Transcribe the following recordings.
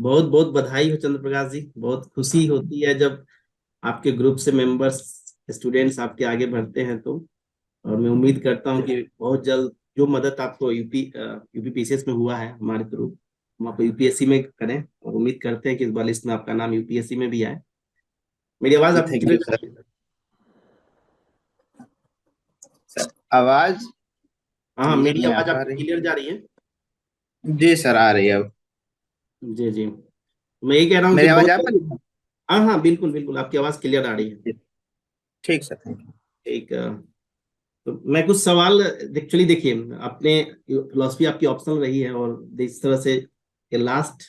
बहुत बहुत बधाई हो चंद्र प्रकाश जी। बहुत खुशी होती है जब आपके ग्रुप से मेंबर्स, स्टूडेंट्स आपके आगे बढ़ते हैं तो। और मैं उम्मीद करता हूँ कि बहुत जल्द जो मदद आपको यूपीपीसीएस में हुआ है हमारे थ्रू, हम आपको यूपीएससी में करें। और उम्मीद करते हैं कि इस बार लिस्ट में आपका नाम यूपीएससी में भी आए। मेरी आवाज जी आपको थैंक क्लियर यू जा सर। रही है? आवाज हाँ, क्लियर मेरी नहीं आ आवाज पा आपको रही। क्लियर जा रही है? जी सर, आ रही है अब। जी जी। मैं यही कह रहा हूँ कि मेरी आवाज बहुत आ पा जल्द। रही है? हाँ हाँ, बिल्कुल बिल्कुल, आपकी आवाज क्लियर आ रही है। जी, ठीक सर, थैंक यू। एक तो मैं कुछ सवाल, एक्चुअली देखिए, अपने फिलोसफी आपकी ऑप्शनल रही है और इस तरह से ये लास्ट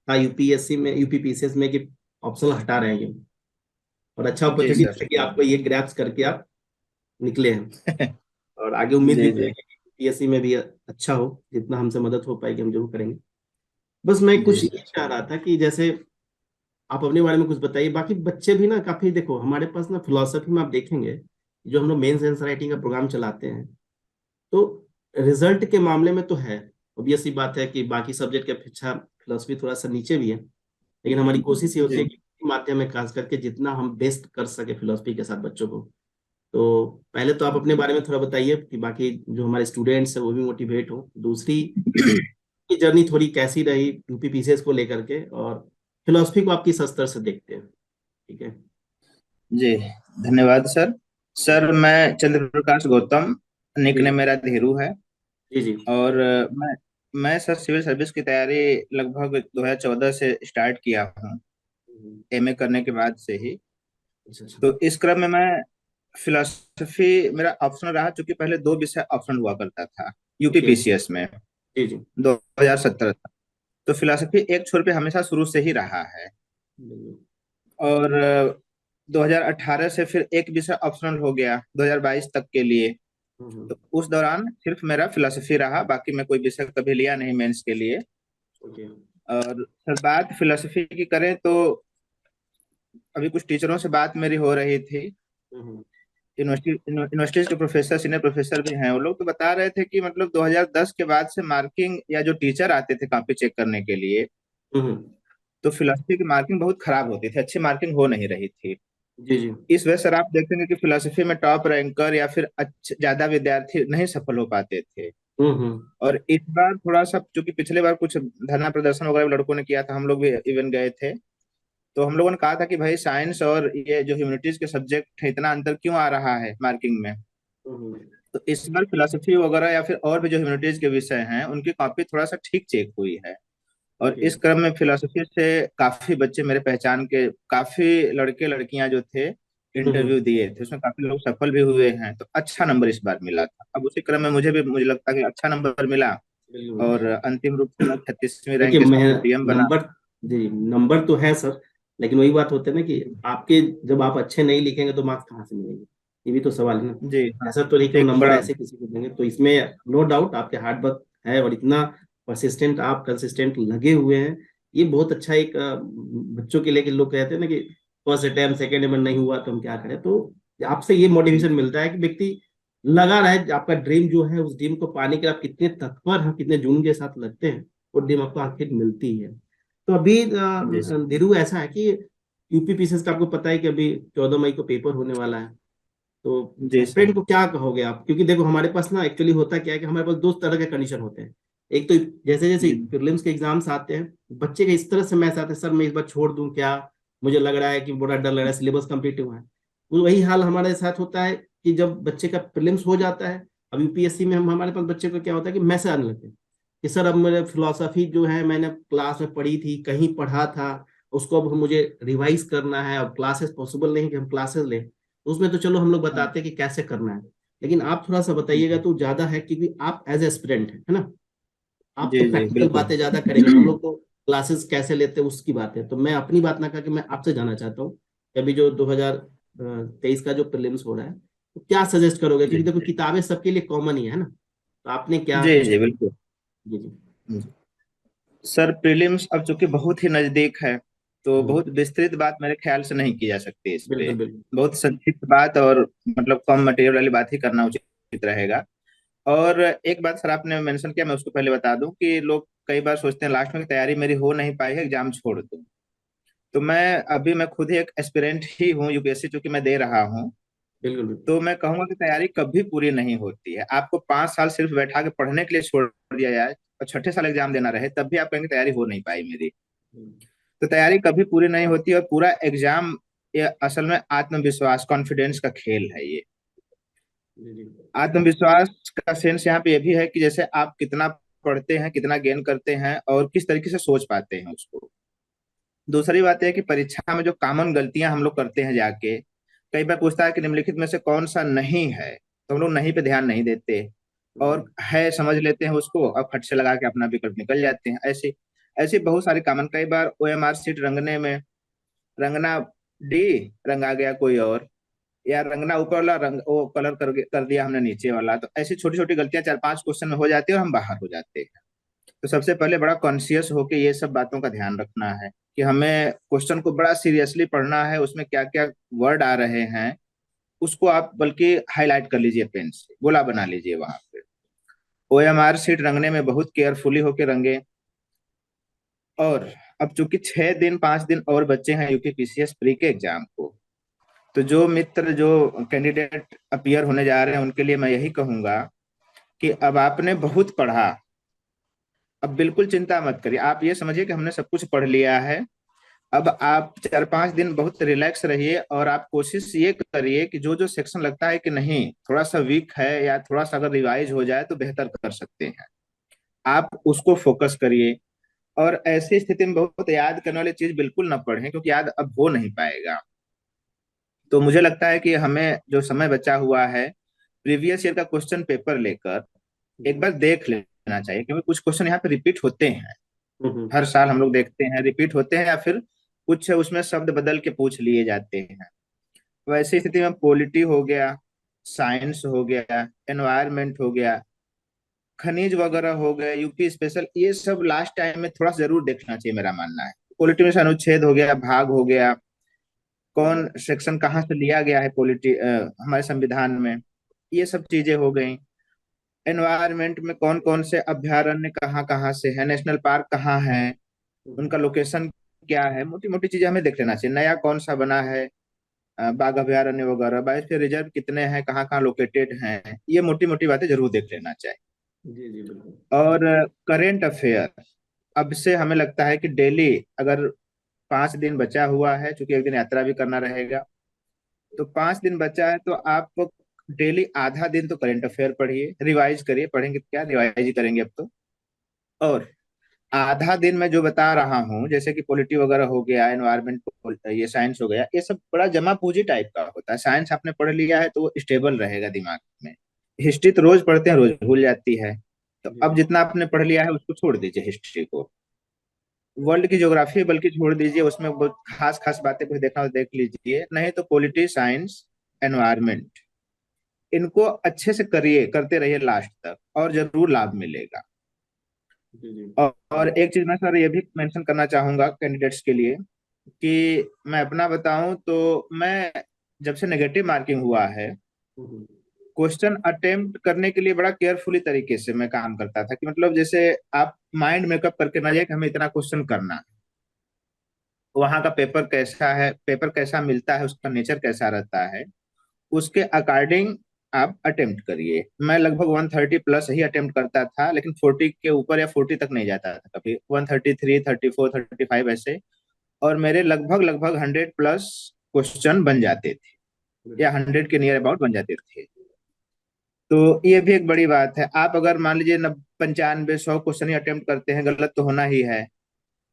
था यूपीएससी में, यूपीपीसीएस में कि ऑप्शनल हटा रहे हैं ये। और अच्छा जी अपॉर्चुनिटी सर। है कि आपको ये ग्रैप्स करके आप निकले हैं। और आगे उम्मीद भी जी जी। करेंगे कि यूपीएससी में भी अच्छा हो, जितना हमसे मदद हो पाएगी हम जरूर करेंगे। बस मैं जी कुछ ये सर। चाह रहा था कि जैसे आप अपने बारे में कुछ बताइए। बाकी बच्चे भी ना काफी, देखो हमारे पास ना फिलोसफी में आप देखेंगे, जो हम लोग मेंस एंड राइटिंग का प्रोग्राम चलाते हैं, तो रिजल्ट के मामले में तो है, ऑब्वियस सी बात है कि बाकी सब्जेक्ट के अपेक्षा फिलोसफी थोड़ा सा नीचे भी है। लेकिन हमारी कोशिश ये होती है जी कि इसी माध्यम में खास करके जितना हम बेस्ट कर सके फिलोसफी के साथ बच्चों को। तो पहले तो आप अपने बारे में थोड़ा बताइए कि बाकी जो हमारे स्टूडेंट्स हैं वो भी मोटिवेट हो। दूसरी, की जर्नी थोड़ी कैसी रही यूपीपीसीएस को लेकर के, और फिलोसफी को आप किस स्तर से देखते हैं? ठीक है। जी। धन्यवाद सर। सर मैं चंद्र प्रकाश गौतम, जी निकनेम मेरा धीरू है। जी जी। और मैं सर सिविल सर्विस की तैयारी लगभग 2014 से स्टार्ट किया हूँ, हम्म। एमए करने के बाद से ही। अच्छा अच्छा। तो इस क्रम में मैं फिलोसफी मेरा ऑप्शनल रहा, चूंकि पहले दो विषय ऑप्शनल हुआ करता था ओके। यूपीपीसीएस में जी जी। 2017 तक। तो फिलोसफी एक छोर पे हमेशा शुरू से ही रहा है। बिल्कुल। और 2018 से फिर एक विषय ऑप्शनल हो गया 2022 तक के लिए। हम्म। तो उस दौरान सिर्फ मेरा फिलोसफी रहा, बाकी मैं कोई विषय कभी लिया नहीं मेंस के लिए। ओके। और सर बात फिलोसफी की करें तो अभी कुछ टीचरों से बात मेरी हो रही थी। हम्म। यूनिवर्सिटी के प्रोफेसर, सीनियर प्रोफेसर भी हैं, वो लोग तो बता रहे थे कि मतलब 2010 के बाद से मार्किंग या जो टीचर आते थे कॉपी चेक करने के लिए, हम्म। तो फिलोसफी की मार्किंग बहुत खराब होती थी, अच्छी मार्किंग हो नहीं रही थी। जी जी। इस वजह से आप देखेंगे कि फिलोसफी में टॉप रैंकर या फिर ज्यादा विद्यार्थी नहीं सफल हो पाते थे। हम्म। और इस बार थोड़ा सा, चूंकि पिछले बार कुछ धरना प्रदर्शन वगैरह लड़कों ने किया था, हम लोग भी इवन गए थे। तो हम लोगों ने कहा था कि भाई साइंस और ये जो ह्यूमैनिटीज के सब्जेक्ट है, इतना अंतर क्यों आ रहा है मार्किंग में। हम्म। तो इस बार फिलोसफी वगैरह या फिर और भी जो ह्यूमैनिटीज के विषय हैं उनकी कॉपी थोड़ा सा ठीक चेक हुई है। और ओके। इस क्रम में फिलोसफी से काफी बच्चे मेरे पहचान के, काफी लड़के लड़कियां जो थे हम्म। इंटरव्यू दिए थे, उसमें काफी लोग सफल भी हुए हैं। तो अच्छा नंबर इस बार मिला था। अब उसी क्रम में मुझे लगता है कि अच्छा नंबर मिला। बिल्कुल। और अंतिम रूप से मैं 36वीं देखिए रैंक के मैं, साथ पीएम बना। नंबर, जी नंबर तो है सर, लेकिन वही बात होती है ना कि आपके, जब आप अच्छे नहीं लिखेंगे तो मार्क्स कहाँ से मिलेंगे? ये भी तो सवाल है ना। जी हाँ। ऐसा तो नहीं कि वो एक नंबर बड़ा। ऐसे किसी को देंगे, तो इसमें नो डाउट आपके हार्ड वर्क है, और इतना परसिस्टेंट, आप कंसिस्टेंट लगे हुए हैं। ये बहुत अच्छा एक बच्चों के लिए, कि लोग कहते हैं ना कि फर्स्ट अटेम्प्ट सेकेंड अटेम्प्ट नहीं हुआ तो हम क्या करें, तो आपसे ये मोटिवेशन मिलता है कि व्यक्ति लगा रहे, आपका ड्रीम जो है उस ड्रीम को पाने के लिए आप कितने तत्पर हैं, कितने जुनून के साथ लगते हैं, वो ड्रीम आपको आखिर मिलती है। तो अभी जी सर। धीरू ऐसा है कि यूपीपीसीएस का आपको पता है कि अभी 14 मई को पेपर होने वाला है। तो जी सर। एस्पिरेंट को क्या कहोगे आप? क्योंकि देखो हमारे पास ना एक्चुअली होता क्या है कि हमारे पास दो तरह के कंडीशन होते हैं। एक तो जैसे जैसे जी प्रीलिम्स के एग्जाम्स आते हैं, बच्चे के इस तरह से मैच आते हैं, सर मैं इस बार छोड़ दूं क्या, मुझे लग रहा है कि बड़ा डर लग रहा है, सिलेबस कंप्लीट हुआ है। तो वही हाल हमारे साथ होता है कि जब बच्चे का प्रीलिम्स हो जाता है, अब यूपीएससी में हम, हमारे पास बच्चे को क्या होता है कि मैसेज आने लगते हैं कि सर अब मेरे फिलोसफी जो है मैंने क्लास में पढ़ी थी, कहीं पढ़ा था, उसको अब मुझे रिवाइज करना है, अब क्लासेस पॉसिबल नहीं कि हम क्लासेस लें। तो उसमें तो चलो हम लोग हाँ। बताते हैं कि कैसे करना है, लेकिन आप थोड़ा सा बताइएगा तो ज्यादा है, क्योंकि आप एज एस्पिरेंट है ना, आप तो जी जी प्रैक्टिकल बिल्कुल। बातें ज्यादा करेंगे, हम लोग तो क्लासेस कैसे लेते हैं उसकी बात है। तो मैं अपनी बात ना करके मैं आपसे जानना चाहता हूँ कि अभी जो 2023 का जो प्रीलिम्स हो रहा है, तो क्या सजेस्ट करोगे? क्योंकि जी देखो किताबें सबके लिए कॉमन ही है ना, तो आपने क्या जी कुछ? जी बिल्कुल। जी जी। सर प्रीलिम्स अब चूंकि बहुत ही नजदीक है, तो हम्म। बहुत विस्तृत बात मेरे ख्याल से नहीं की जा सकती इस पे। बिल्कुल बिल्कुल। बहुत संक्षिप्त बात और मतलब कम मटेरियल वाली बात ही करना उचित रहेगा। और एक बात सर आपने मेंशन किया, मैं उसको पहले बता दूं कि लोग कई बार सोचते हैं लास्ट में कि तैयारी मेरी हो नहीं पाई है, एग्जाम छोड़ दूं। तो मैं खुद ही एक एस्पिरेंट ही हूँ यूपीएससी, चूंकि मैं दे रहा हूँ। बिल्कुल बिल्कुल। तो मैं कहूंगा कि तैयारी कभी पूरी नहीं होती है। आपको 5 साल सिर्फ बैठा के पढ़ने के लिए छोड़ दिया जाए और छठे साल एग्जाम देना रहे, तब भी आप कहेंगे तैयारी हो नहीं पाई मेरी। हम्म, तो तैयारी कभी पूरी नहीं होती, और पूरा एग्जाम ये असल में आत्मविश्वास, कॉन्फिडेंस का खेल है ये। जी जी। आत्मविश्वास का सेंस यहाँ पे ये भी है कि जैसे आप कितना पढ़ते हैं, कितना गेन करते हैं, और किस तरीके से सोच पाते हैं उसको। दूसरी बात यह है कि परीक्षा में जो कॉमन गलतियां हम लोग करते हैं जाके, कई बार पूछता है कि निम्नलिखित में से कौन सा नहीं है, तो हम लोग नहीं पे ध्यान नहीं देते, और हम्म, है समझ लेते हैं उसको और फट से लगा के अपना विकल्प निकल जाते हैं। ऐसे ऐसी बहुत सारी कॉमन, कई बार ओएमआर सीट रंगने में रंगना डी रंगा गया कोई और, या रंगना ऊपर वाला रंग वो कलर कर दिया हमने नीचे वाला। तो ऐसी छोटी छोटी गलतियां 4-5 क्वेश्चन में हो जाती है और हम बाहर हो जाते हैं। तो सबसे पहले बड़ा कॉन्शियस होके ये सब बातों का ध्यान रखना है कि हमें क्वेश्चन को बड़ा सीरियसली पढ़ना है, उसमें क्या क्या वर्ड आ रहे हैं उसको आप बल्कि हाईलाइट कर लीजिए, पेन से गोला बना लीजिए वहां पे। ओएमआर सीट रंगने में बहुत केयरफुली होके रंगे। और अब चूंकि 6 दिन 5 दिन और बच्चे हैं यूपीपीसीएस प्री के एग्जाम को, तो जो मित्र जो कैंडिडेट अपीयर होने जा रहे हैं उनके लिए मैं यही कहूंगा कि अब आपने बहुत पढ़ा, अब बिल्कुल चिंता मत करिए। आप ये समझिए कि हमने सब कुछ पढ़ लिया है। अब आप 4-5 दिन बहुत रिलैक्स रहिए, और आप कोशिश ये करिए कि जो जो सेक्शन लगता है कि नहीं थोड़ा सा वीक है, या थोड़ा सा अगर रिवाइज हो जाए तो बेहतर कर सकते हैं, आप उसको फोकस करिए। और ऐसी स्थिति में बहुत याद करने वाली चीज बिल्कुल ना पढ़ें, क्योंकि याद अब हो नहीं पाएगा। तो मुझे लगता है कि हमें जो समय बचा हुआ है, प्रीवियस ईयर का क्वेश्चन पेपर लेकर एक हम्म, बार देख लेना चाहिए, क्योंकि कुछ क्वेश्चन यहाँ पे रिपीट होते हैं। हम्म, हर साल हम लोग देखते हैं रिपीट होते हैं, या फिर कुछ उसमें शब्द बदल के पूछ लिए जाते हैं। वैसी स्थिति में पॉलिटी हो गया, साइंस हो गया, एनवायरनमेंट हो गया, खनिज वगैरह हो गए, यूपी स्पेशल, ये सब लास्ट टाइम में थोड़ा सा जरूर देखना चाहिए, मेरा मानना है। पॉलिटी में से अनुच्छेद हो गया, भाग हो गया, कौन सेक्शन कहाँ से लिया गया है पॉलिटी हमारे संविधान में, ये सब चीजें हो गई। एनवायरनमेंट में कौन कौन से अभ्यारण्य कहाँ कहाँ से है, नेशनल पार्क कहाँ है, हम्म, उनका लोकेशन क्या है, मोटी मोटी चीजें हमें देख लेना चाहिए। नया कौन सा बना है बाघ अभयारण्य वगैरह, बायोस्फीयर रिजर्व कितने हैं, कहाँ कहाँ लोकेटेड हैं, ये मोटी मोटी बातें जरूर देख लेना चाहिए। जी जी बिल्कुल। और करेंट अफेयर, अब से हमें लगता है कि डेली, अगर 5 दिन बचा हुआ है, चूंकि एक दिन यात्रा भी करना रहेगा, तो 5 दिन बचा है, तो आप डेली आधा दिन तो करंट अफेयर पढ़िए, रिवाइज करिए, पढ़ेंगे तो क्या रिवाइज ही करेंगे अब तो। और आधा दिन मैं जो बता रहा हूँ, जैसे कि पॉलिटी वगैरह हो गया, एनवायरमेंट, ये साइंस हो गया, ये सब बड़ा जमा पूंजी टाइप का होता है। साइंस आपने पढ़ लिया है तो वो स्टेबल रहेगा दिमाग में। हिस्ट्री तो रोज पढ़ते हैं, रोज भूल जाती है। तो जी अब जितना आपने पढ़ लिया है उसको छोड़ दीजिए, हिस्ट्री को। वर्ल्ड की ज्योग्राफी बल्कि छोड़ दीजिए, उसमें बहुत खास खास बातें कुछ देखना हो तो देख लीजिए, नहीं तो पॉलिटी, साइंस, एनवायरमेंट, इनको अच्छे से करिए, करते रहिए लास्ट तक, और जरूर लाभ मिलेगा। जी जी। और एक चीज मैं सर ये भी मेंशन करना चाहूंगा कैंडिडेट्स के लिए, कि मैं अपना बताऊं तो मैं जब से नेगेटिव मार्किंग हुआ है, हम्म, क्वेश्चन अटेम्प्ट करने के लिए बड़ा केयरफुली तरीके से मैं काम करता था, कि मतलब जैसे आप माइंड मेकअप करके ना जाए कि हमें इतना क्वेश्चन करना है। वहां का पेपर कैसा है, पेपर कैसा मिलता है, उसका नेचर कैसा रहता है, उसके अकॉर्डिंग आप अटेम्प्ट करिए। मैं लगभग 130 प्लस ही अटेम्प्ट करता था, लेकिन 40 के ऊपर या 40 तक नहीं जाता था कभी, 133, 34, 35 ऐसे। और मेरे लगभग लगभग 100 प्लस क्वेश्चन बन जाते थे, या बिल्कुल। 100 के नियर अबाउट बन जाते थे। तो ये भी एक बड़ी बात है। आप अगर मान लीजिए 95-100 क्वेश्चन ही अटेम्प्ट करते हैं, गलत तो होना ही है,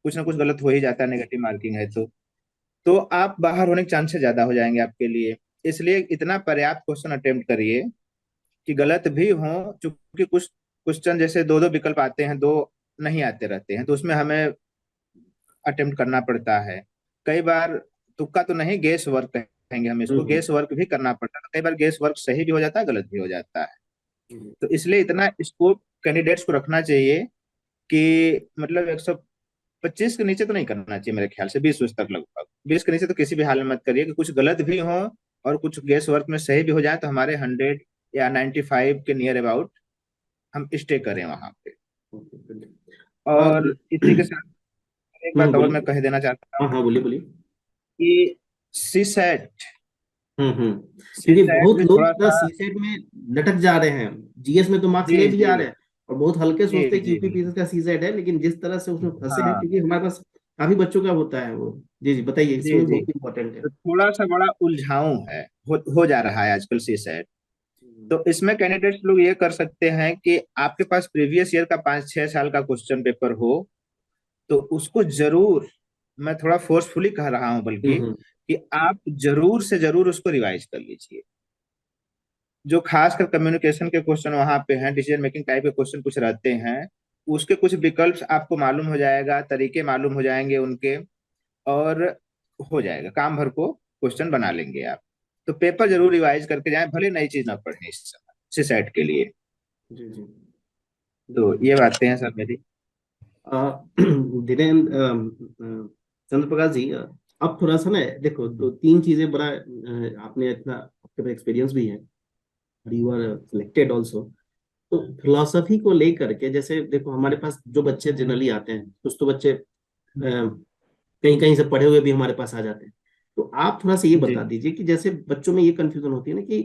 कुछ ना कुछ गलत हो ही जाता है, नेगेटिव मार्किंग है तो आप बाहर होने के चांसेस ज्यादा हो जाएंगे आपके लिए। इसलिए इतना पर्याप्त क्वेश्चन अटेम्प्ट करिए कि गलत भी हो, क्योंकि कुछ क्वेश्चन जैसे दो दो विकल्प आते हैं, दो नहीं आते रहते हैं, तो उसमें हमें अटेम्प्ट करना पड़ता है। कई बार तुक्का तो नहीं, गेस वर्क कहेंगे हम इसको, हम्म, गेस वर्क भी करना पड़ता है। कई बार गेस वर्क सही भी हो जाता है, गलत भी हो जाता है। हम्म, तो इसलिए इतना स्कोप कैंडिडेट्स को रखना चाहिए कि मतलब 125 के नीचे तो नहीं करना चाहिए मेरे ख्याल से, 20 तक लगभग। 20 के नीचे तो किसी भी हाल में मत करिए, कि कुछ गलत भी हो और कुछ गेस वर्क में सही भी हो जाए, तो हमारे 100 या 95 के नियर अबाउट हम स्टे करें वहां पे। और और इसी के साथ एक बात और बोलिए। मैं कह देना चाहता हाँ हूँ हाँ, बोलिए बोलिए। कि सी सेट सी क्योंकि सेट बहुत भी लोग थोड़ा ना सा। सीसेट में लटक जा रहे हैं। जीएस में तो मार्क्स जी ले भी जी आ रहे हैं और बहुत हल्के जी सोचते हैं कि जी यूपीपीएससी का सीसेट है, लेकिन जिस तरह से उसमें फंसे हैं, हाँ क्योंकि हमारे पास काफी बच्चों का होता है वो। जी जी, बताइए, जी इसमें जी। बहुत इंपॉर्टेंट है। तो थोड़ा सा बड़ा उलझाऊ है, हो जा रहा है आजकल सी सेट। तो इसमें कैंडिडेट्स लोग ये कर सकते हैं कि आपके पास प्रीवियस ईयर का 5-6 साल का क्वेश्चन पेपर हो, तो उसको जरूर, मैं थोड़ा फोर्सफुली कह रहा हूं बल्कि, हम्म कि आप जरूर से जरूर उसको रिवाइज कर लीजिए। जो खासकर कम्युनिकेशन के क्वेश्चन वहां पे हैं, डिसीजन मेकिंग टाइप के क्वेश्चन कुछ रहते हैं, उसके कुछ विकल्प आपको मालूम हो जाएगा, तरीके मालूम हो जाएंगे उनके, और हो जाएगा, काम भर को क्वेश्चन बना लेंगे आप। तो पेपर जरूर रिवाइज करके जाएं, भले नई चीज ना पढ़ें इस समय सीसैट के लिए। जी जी, तो बिल्कुल। ये बातें हैं सर मेरी। धीरेन्द्र, चंद्र प्रकाश जी, अब थोड़ा सा ना देखो, तो तीन चीजें बड़ा, आपने इतना आपके पास एक्सपीरियंस भी है और यू आर सिलेक्टेड ऑल्सो। तो फिलोसफी को लेकर के, जैसे देखो हमारे पास जो बच्चे जनरली आते हैं, कुछ तो बच्चे कहीं कहीं से पढ़े हुए भी हमारे पास आ जाते हैं। तो आप थोड़ा सा ये जी बता दीजिए कि जैसे बच्चों में ये कंफ्यूजन होती है ना कि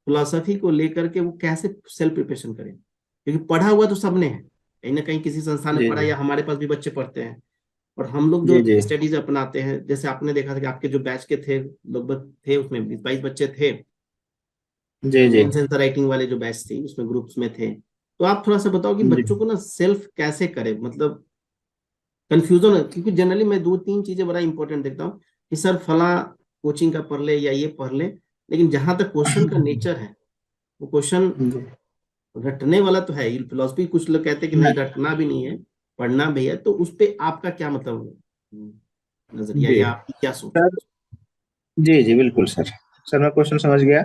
फिलोसफी को लेकर के वो कैसे सेल्फ प्रिपरेशन करें, क्योंकि पढ़ा हुआ तो सबने है, कहीं ना कहीं किसी संस्थान में जी पढ़ा, जी या हमारे पास भी बच्चे पढ़ते हैं। और हम लोग जो जी जी स्टडीज अपनाते हैं, जैसे आपने देखा था कि आपके जो बैच के थे लगभग थे, उसमें 20-22 बच्चे थे, जी जी मेंस एंसर राइटिंग वाले जो बैच थी उसमें ग्रुप्स में थे। तो आप थोड़ा सा बताओ कि जी बच्चों को ना सेल्फ कैसे करें, मतलब कंफ्यूजन है, क्योंकि जनरली मैं दो तीन चीजें बड़ा इंपॉर्टेंट देखता हूँ कि सर फला कोचिंग का पढ़ ले या ये पढ़ ले, लेकिन जहां तक क्वेश्चन का नेचर है, वो क्वेश्चन जी। रटने वाला तो है ही। फिलोसफी कुछ लोग कहते हैं कि नहीं, मैं रटना भी नहीं है, पढ़ना भी है। तो उस पे आपका क्या मतलब नजरिया, जी या आपकी क्या सोच है? सर, जी जी बिल्कुल सर। सर मैं क्वेश्चन समझ गया।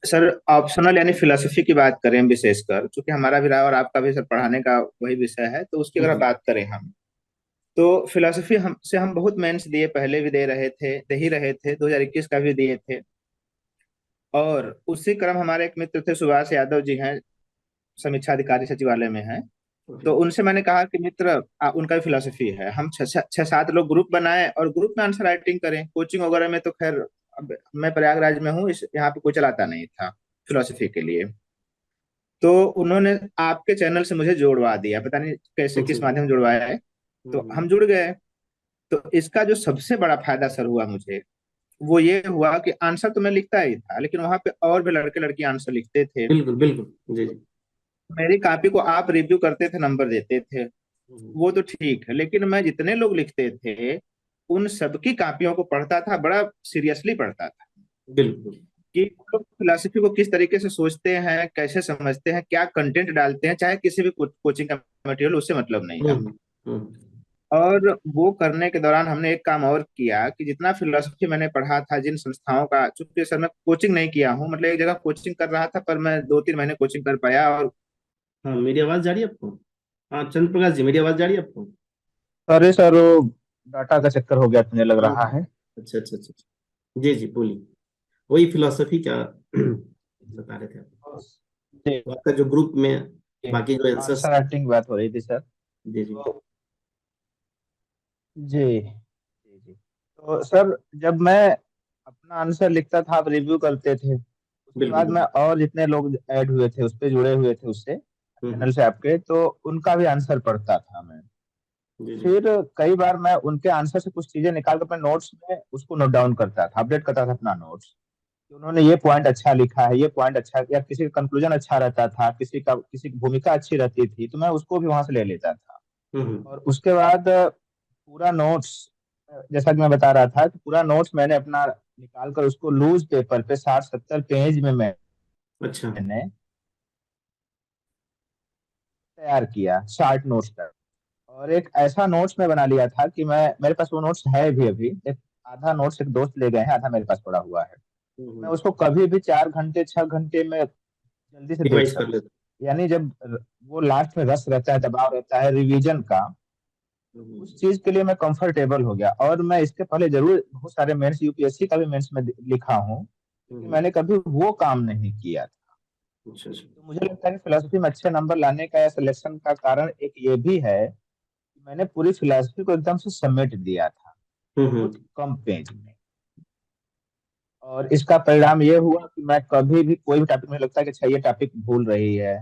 सर ऑप्शनल यानी फिलोसफी की बात करें विशेषकर, क्योंकि हमारा भी रहा और आपका भी सर पढ़ाने का वही विषय है, तो उसकी अगर हम्म बात करें हम, तो फिलोसफी हम बहुत मेंस दिए, पहले भी दे ही रहे थे, 2021 का भी दिए थे। और उसी क्रम हमारे एक मित्र थे सुभाष यादव जी हैं, समीक्षा अधिकारी सचिवालय में हैं। ओके। तो उनसे मैंने कहा कि मित्र, उनका भी फिलोसफी है, हम 6-7 लोग ग्रुप बनाएं और ग्रुप में आंसर राइटिंग करें। कोचिंग वगैरह में तो खैर, अब मैं प्रयागराज में हूँ, इस यहाँ पे कोई चलाता नहीं था फिलोसफी के लिए। तो उन्होंने आपके चैनल से मुझे जोड़वा दिया, पता नहीं कैसे अच्छा किस अच्छा। माध्यम जुड़वाया है। तो हम्म हम जुड़ गए। तो इसका जो सबसे बड़ा फायदा सर हुआ मुझे, वो ये हुआ कि आंसर तो मैं लिखता ही था, लेकिन वहां पे और भी लड़के लड़की आंसर लिखते थे। बिल्कुल बिल्कुल, जी जी। मेरी कॉपी को आप रिव्यू करते थे, नंबर देते थे, हम्म, वो तो ठीक है, लेकिन मैं जितने लोग लिखते थे उन सबकी कॉपियों को पढ़ता था, बड़ा सीरियसली पढ़ता था बिल्कुल। कि वो लोग फिलोसफी को किस तरीके से सोचते हैं, कैसे समझते हैं, क्या कंटेंट डालते हैं, चाहे किसी भी कोचिंग का मटेरियल, उससे मतलब नहीं हम्म हमें। हम्म हम्म और वो करने के दौरान हमने एक काम और किया कि जितना फिलोसफी मैंने पढ़ा था जिन संस्थाओं का, चूंकि सर मैं कोचिंग नहीं किया हूँ, मतलब एक जगह कोचिंग कर रहा था, पर मैं 2-3 महीने कोचिंग कर पाया। और हाँ, मेरी आवाज जा रही है आपको? हाँ चंद्र प्रकाश जी, मेरी आवाज जा रही है आपको? अरे सर वो डाटा का चक्कर हो गया, मुझे लग हाँ रहा हाँ। है। अच्छा अच्छा अच्छा अच्छा। जी जी, बोलिए। वही फिलोसफी क्या बता रहे थे आप? जी तो आपका जो ग्रुप में बाकी जो आंसर्स आंसर थे। राइटिंग बात हो रही थी सर। जी जी। तो जी जी जी। तो सर जब मैं अपना आंसर लिखता था, आप रिव्यू करते थे, उसके बिल्कुल बाद मैं बिल्कुल। और जितने लोग ऐड हुए थे उस पे, जुड़े हुए थे उससे, हम्म, चैनल से आपके, तो उनका भी आंसर पढ़ता था मैं। जी जी। फिर कई बार मैं उनके आंसर से कुछ चीजें निकाल कर अपने नोट्स में उसको नोट डाउन करता था, अपडेट करता था अपना नोट्स, कि उन्होंने ये पॉइंट अच्छा लिखा है, ये पॉइंट अच्छा, या किसी का कंक्लूजन अच्छा रहता था, किसी की भूमिका अच्छी रहती थी, तो मैं उसको भी वहां से ले लेता था। और हम्म। उसके बाद पूरा नोट्स, जैसा कि मैं बता रहा था, कि पूरा नोट्स मैंने अपना निकाल कर उसको लूज पेपर पे 60-70 पेज में अच्छा। मैंने तैयार किया, शार्ट नोट्स तक। और एक ऐसा नोट्स में बना लिया था कि मैं, मेरे पास वो नोट्स है भी अभी, एक आधा नोट्स एक दोस्त ले गए हैं, आधा मेरे पास पड़ा हुआ है। मैं हम्म। उसको कभी भी 4 घंटे 6 घंटे में जल्दी से देख रिवाइज कर सकूं। लेते। यानी जब वो लास्ट में रस रहता है, दबाव रहता है रिवीजन का, हम्म उस चीज के लिए मैं कंफर्टेबल हो गया। और मैं इसके पहले जरूर बहुत सारे मेंस, यूपीएससी का भी मेंस में लिखा हूँ, लेकिन हम्म मैंने कभी वो काम नहीं किया था। अच्छा अच्छा। तो मुझे लगता है कि फिलोसफी में अच्छे नंबर लाने का या सिलेक्शन का कारण एक ये भी है कि मैंने पूरी फिलोसफी को एकदम से समेट दिया था बहुत हम्म। कम पेज में। और इसका परिणाम ये हुआ कि मैं कभी भी कोई भी टॉपिक, मुझे लगता है कि अच्छा ये टॉपिक भूल रही है,